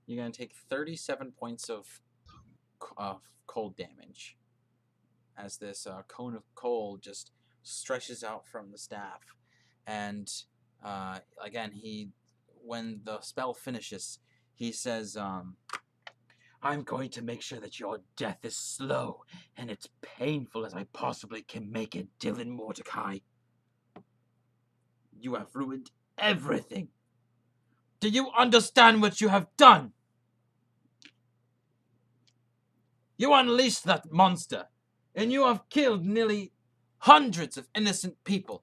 You're going to take 37 points of cold damage as this cone of cold just stretches out from the staff. And again, when the spell finishes, he says, I'm going to make sure that your death is slow and as painful as I possibly can make it, Dylan Mordecai. You have ruined everything. Do you understand what you have done? You unleashed that monster, and you have killed nearly hundreds of innocent people.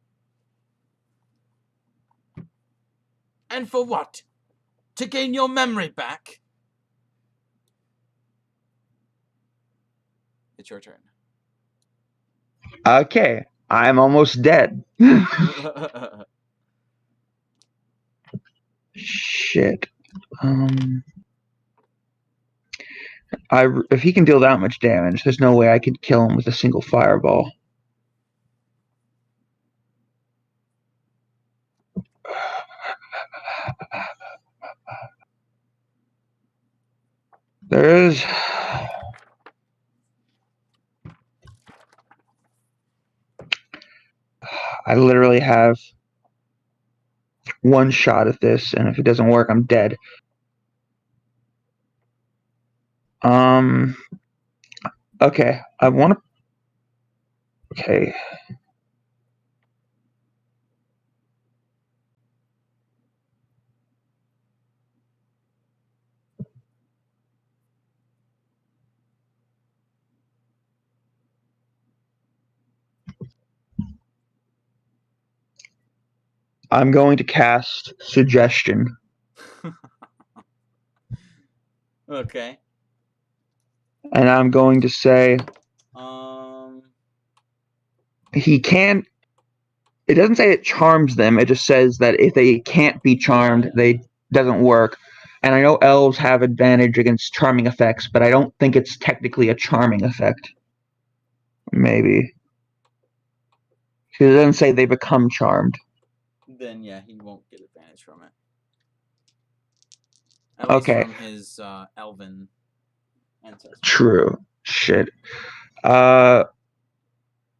And for what? To gain your memory back? It's your turn. Okay. I'm almost dead. Shit. If he can deal that much damage, there's no way I could kill him with a single fireball. There is... I literally have one shot at this, and if it doesn't work, I'm dead. Okay, I want to... Okay. I'm going to cast Suggestion. Okay. And I'm going to say... He can't... It doesn't say it charms them. It just says that if they can't be charmed, they doesn't work. And I know elves have advantage against charming effects, but I don't think it's technically a charming effect. Maybe. Because it doesn't say they become charmed. Then yeah, he won't get advantage from it. At least from his elven ancestors. True. Shit.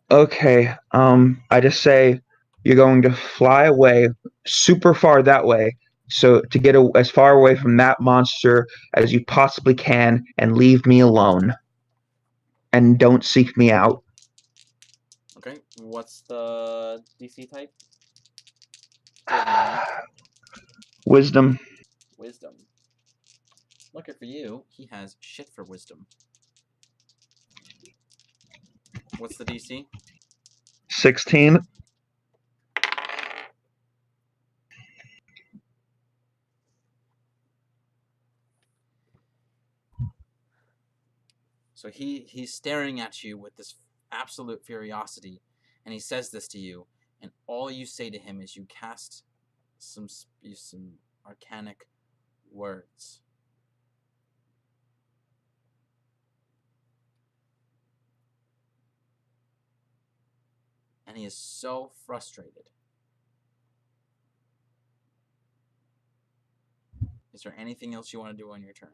Okay. I just say you're going to fly away super far that way, so to get as far away from that monster as you possibly can, and leave me alone. And don't seek me out. Okay. What's the DC type? Wisdom. Wisdom. Lucky for you, he has shit for wisdom. What's the DC? 16. So he's staring at you with this absolute furiosity, and he says this to you, and all you say to him is you cast some arcanic words. And he is so frustrated. Is there anything else you want to do on your turn?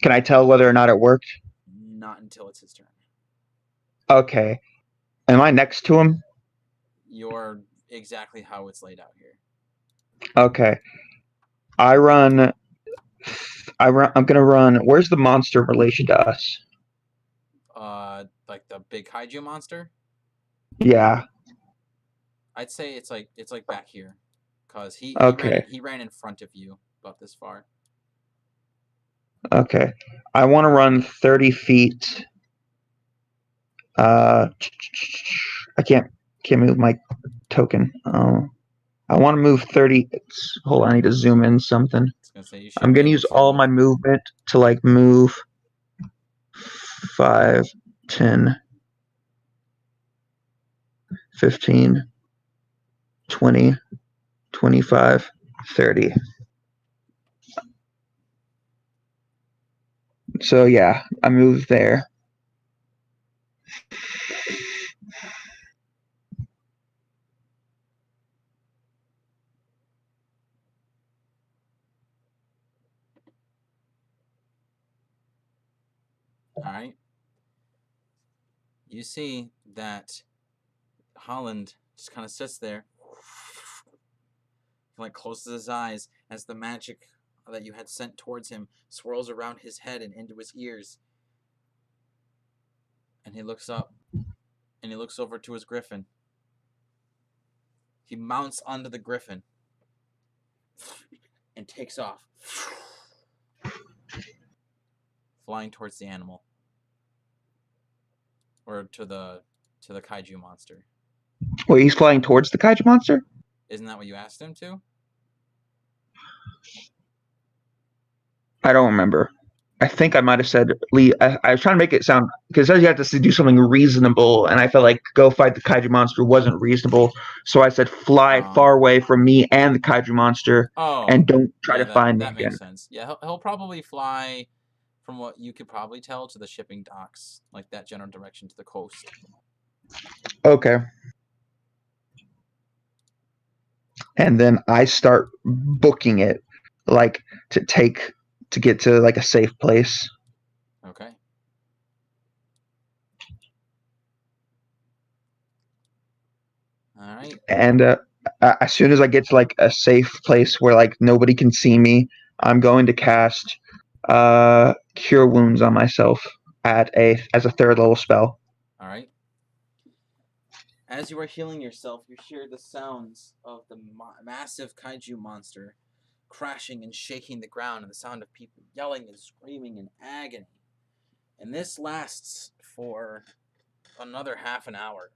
Can I tell whether or not it worked? Not until it's his turn. Okay. Am I next to him? You're exactly how it's laid out here. Okay. I'm gonna run. Where's the monster in relation to us? Like the big kaiju monster? Yeah. I'd say it's like back here, cause he Okay. ran in front of you about this far. Okay. I want to run 30 feet. I can't move my token. I want to move 30. Hold on, I need to zoom in something. I was gonna say you should I'm be gonna able use to all move. my movement to like move 5, 10, 15, 20, 25, 30. So yeah, I moved there. All right. You see that Holland just kind of sits there, like closes his eyes as the magic that you had sent towards him swirls around his head and into his ears. And he looks up, and he looks over to his griffin. He mounts onto the griffin and takes off, flying towards the animal, or to the kaiju monster. Wait, he's flying towards the kaiju monster? Isn't that what you asked him to? I don't remember. I think I might have said Lee. I was trying to make it sound because it says you have to do something reasonable, and I felt like go fight the kaiju monster wasn't reasonable. So I said fly far away from me and the kaiju monster, and don't try to find me that again. makes sense. Yeah, he'll probably fly, from what you could probably tell, to the shipping docks, like that general direction to the coast. Okay. And then I start booking it, like to get to like a safe place. Okay. All right. And as soon as I get to like a safe place where like nobody can see me, I'm going to cast Cure Wounds on myself as a third level spell. All right. As you are healing yourself, you hear the sounds of the massive kaiju monster crashing and shaking the ground, and the sound of people yelling and screaming in agony. And this lasts for another half an hour.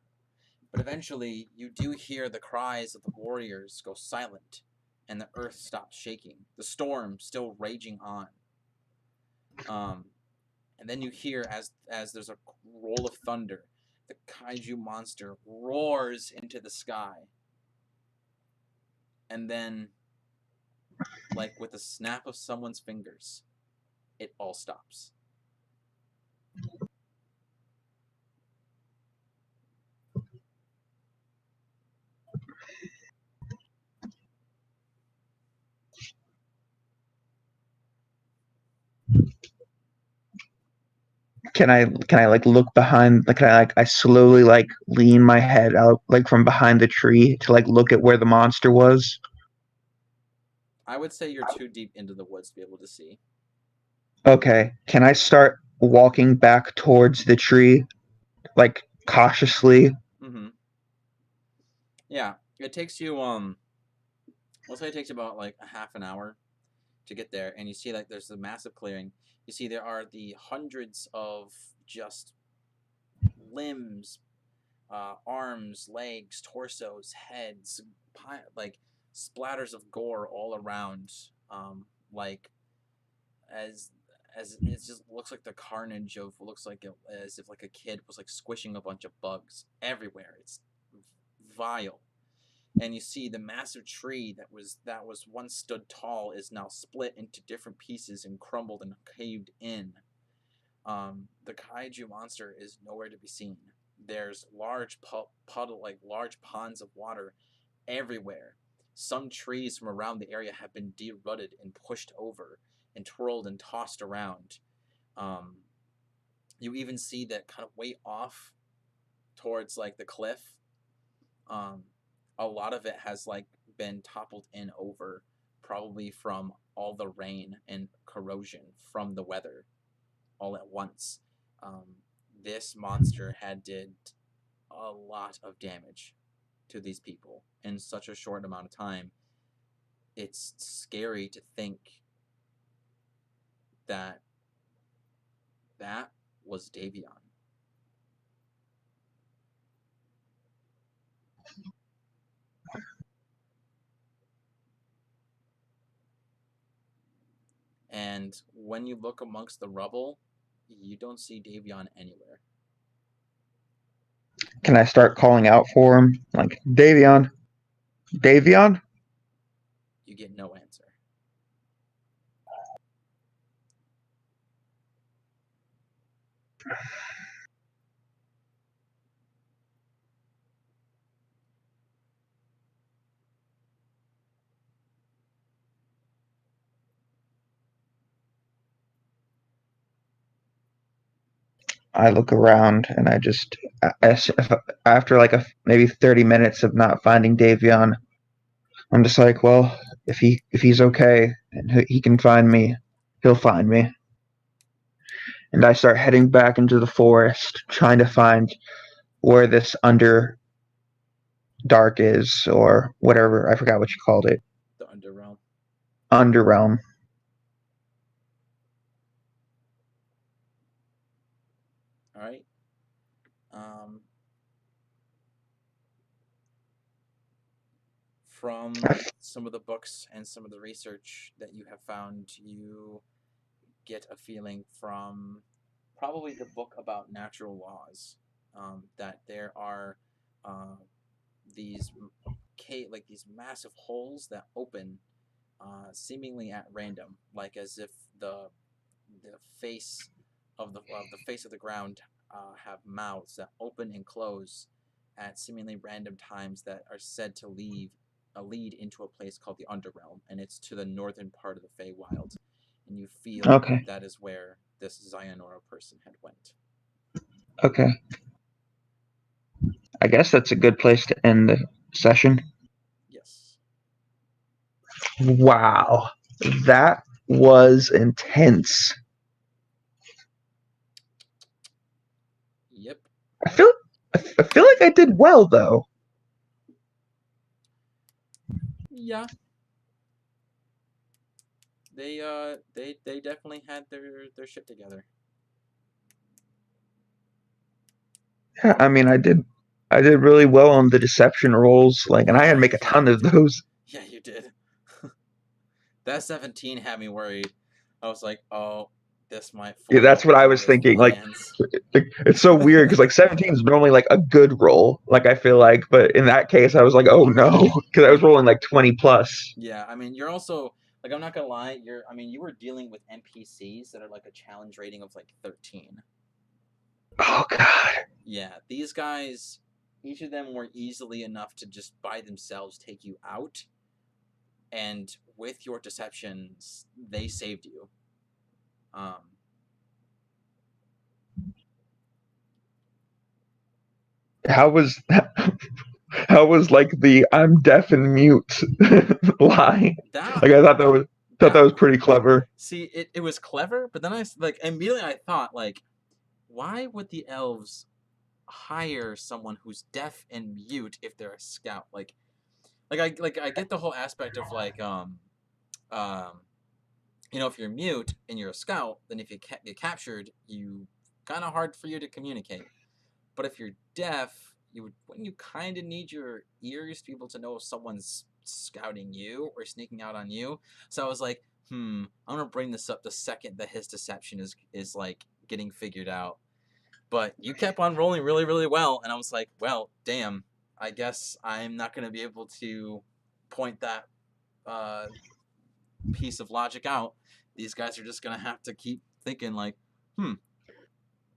But eventually, you do hear the cries of the warriors go silent, and the earth stops shaking. The storm still raging on. And then you hear, as there's a roll of thunder, the kaiju monster roars into the sky. And then, like with a snap of someone's fingers, it all stops. Can I like look behind? Like, can I slowly like lean my head out like from behind the tree to like look at where the monster was? I would say you're too deep into the woods to be able to see. Okay. Can I start walking back towards the tree, like cautiously? Mm-hmm. Yeah, it takes you let's say it takes you about like a half an hour to get there, and you see like there's a massive clearing. You see there are the hundreds of just limbs, arms, legs, torsos, heads, like splatters of gore all around, like as as it just looks like the carnage of looks like as if like a kid was like squishing a bunch of bugs everywhere. It's vile. And you see the massive tree that was once stood tall is now split into different pieces and crumbled and caved in. The kaiju monster is nowhere to be seen. There's large ponds of water everywhere. Some trees from around the area have been derooted and pushed over and twirled and tossed around. Um, you even see that kind of way off towards like the cliff. Um, a lot of it has like been toppled in over, probably from all the rain and corrosion from the weather all at once. Um, this monster had did a lot of damage to these people in such a short amount of time. It's scary to think that that was Davion. And when you look amongst the rubble, you don't see Davion anywhere. Can I start calling out for him? Like, Davion? Davion? You get no answer. I look around and I just, after like maybe 30 minutes of not finding Davion, I'm just like, well, if he's okay and he can find me, he'll find me. And I start heading back into the forest, trying to find where this Underdark is, or whatever. I forgot what you called it. The Underrealm. Underrealm. All right. Um, from some of the books and some of the research that you have found, you get a feeling from probably the book about natural laws, that there are uh, these like these massive holes that open seemingly at random, like as if the face of the face of the ground have mouths that open and close at seemingly random times that are said to lead into a place called the Underrealm, and it's to the northern part of the Feywild, and you feel Okay. that is where this Xionora person had went. Okay. I guess that's a good place to end the session. Yes. Wow. That was intense. Yep. I feel I feel like I did well though. Yeah. They definitely had their shit together. Yeah, I mean I did really well on the deception rolls, like, and I had to make a Yeah, ton you of did. those. Yeah, you did. That 17 had me worried. I was like, oh, this might Yeah, foil that's what I one of was his thinking. Like, plans. it's so weird because like 17 is normally like a good roll, like I feel like, but in that case I was like, oh no, because I was rolling like 20 plus. Yeah, I mean, you're also like, I'm not gonna lie, I mean, you were dealing with NPCs that are like a challenge rating of like 13. Oh god. Yeah, these guys, each of them were easily enough to just by themselves take you out, and with your deceptions, they saved you. Um, How was how was like the I'm deaf and mute line? that Like I thought that that was pretty clever. see, it was clever, but then I like immediately I thought like, why would the elves hire someone who's deaf and mute if they're a scout? Like I get the whole aspect of like um if you're mute and you're a scout, then if you get captured, you kind of hard for you to communicate. But if you're deaf, wouldn't you kind of need your ears to be able to know if someone's scouting you or sneaking out on you? So I was like, I'm gonna bring this up the second that his deception is like getting figured out. But you kept on rolling really, really well, and I was like, well, damn, I guess I'm not gonna be able to point that uh, piece of logic out. These guys are just gonna have to keep thinking like,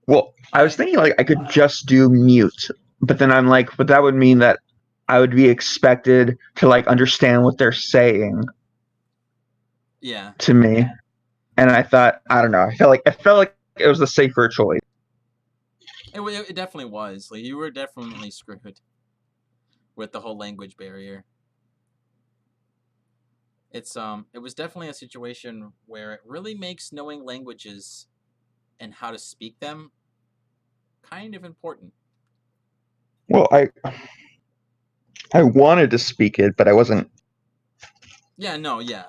Well, I was thinking like I could just do mute, but then I'm like, but that would mean that I would be expected to like understand what they're saying yeah, to me. And I thought, I don't know, I felt like it was the safer choice. it definitely was. Like you were definitely screwed with the whole language barrier. It was definitely a situation where it really makes knowing languages and how to speak them kind of important. Well, I wanted to speak it, but I wasn't. Yeah, no, yeah.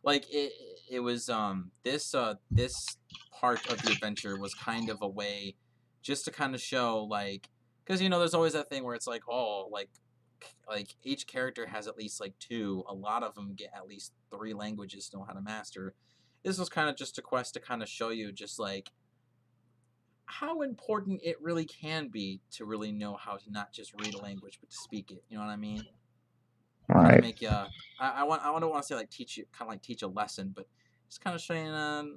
Like it was this part of the adventure was kind of a way just to kind of show like cuz there's always that thing where it's like oh like each character has at least like two, a lot of them get at least three languages to know how to master. This was kind of just a quest to kind of show you just like how important it really can be to really know how to not just read a language but to speak it. You know what I mean? Kind of Right. make you. I don't want to say like teach you, kind of like teach a lesson, but just kind of showing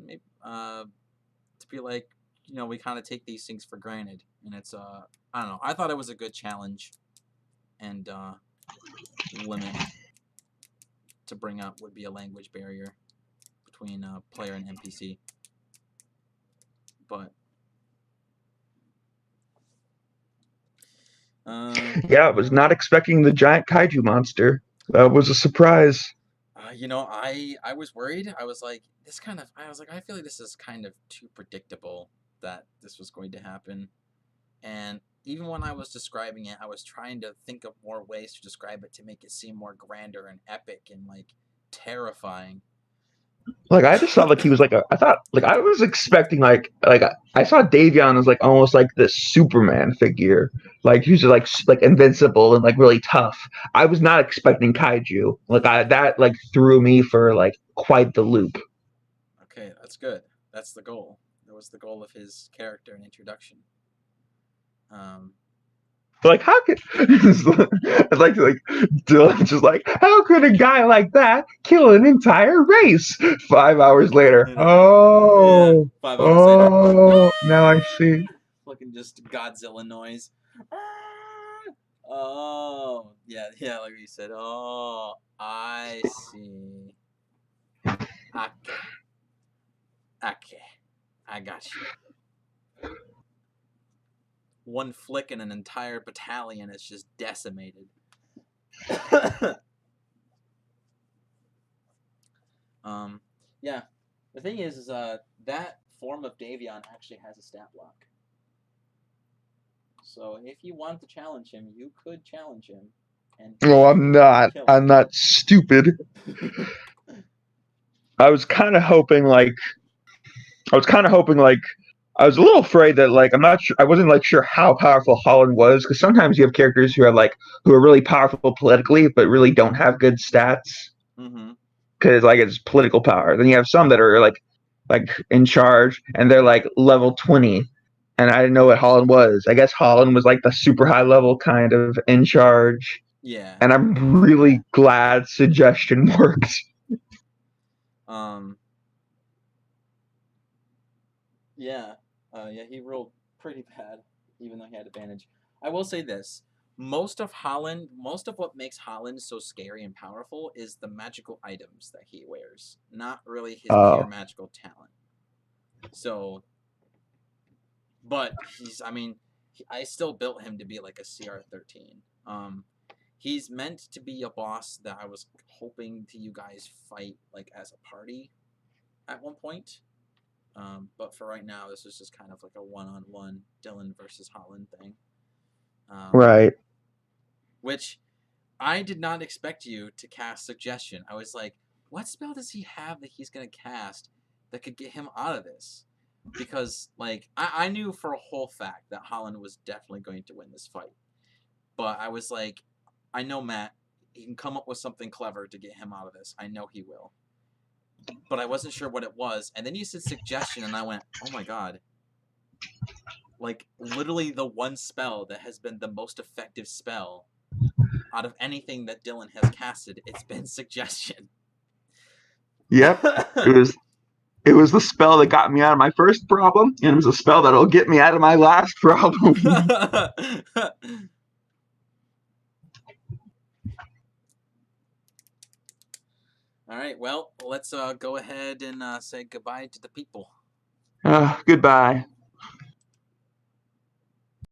maybe, to be like we kind of take these things for granted, and it's I don't know. I thought it was a good challenge and limit to bring up would be a language barrier between player and NPC, but. Yeah, I was not expecting the giant kaiju monster. That was a surprise. I was worried. I was like, I was like, I feel like this is kind of too predictable that this was going to happen. And even when I was describing it, I was trying to think of more ways to describe it to make it seem more grander and epic and like terrifying. Like I just thought like he was like I thought like I was expecting like I saw Davion as like almost like this Superman figure. Like he was like invincible and like really tough. I was not expecting kaiju. Like that like threw me for like quite the loop. Okay, that's good. That's the goal. That was the goal of his character and introduction. Um, Like how could I'd like to like Dylan just like how could a guy like that kill an entire race? 5 hours later, yeah, oh, 5 hours later, oh, now I see. fucking just Godzilla noise. Oh, yeah, yeah, like you said. Oh, I see. Okay, okay, I got you. One flick and an entire battalion is just decimated. um, yeah. The thing is that form of Davion actually has a stat block. So if you want to challenge him, you could challenge him, and he No, I'm could not. kill I'm not stupid. him. I was kind of hoping like I was kind of hoping like I was a little afraid that like I'm not sure I wasn't like sure how powerful Holland was because sometimes you have characters who have like who are really powerful politically but really don't have good stats Mm-hmm. because like it's political power. Then you have some that are like in charge and they're like level 20 and I didn't know what Holland was. I guess Holland was like the super high level kind of in charge Yeah. and I'm really glad suggestion worked. Um. Yeah. Yeah. He rolled pretty bad, even though he had advantage. I will say this: most of what makes Holland so scary and powerful is the magical items that he wears, not really his pure Oh, magical talent. So, but I mean, I still built him to be like a CR13. He's meant to be a boss that I was hoping to you guys fight like as a party at one point. But for right now, this is just kind of like a one-on-one Dylan versus Holland thing. right. Which I did not expect you to cast Suggestion. I was like, what spell does he have that he's going to cast that could get him out of this? Because, like, I knew for a whole fact that Holland was definitely going to win this fight. But I was like, I know Matt, he can come up with something clever to get him out of this. I know he will. but I wasn't sure what it was. And then you said suggestion, and I went, oh my god. Like, literally the one spell that has been the most effective spell out of anything that Dylan has casted, it's been suggestion. Yep. It was the spell that got me out of my first problem, and it was a spell that'll get me out of my last problem. All right, well, let's go ahead and say goodbye to the people. Goodbye.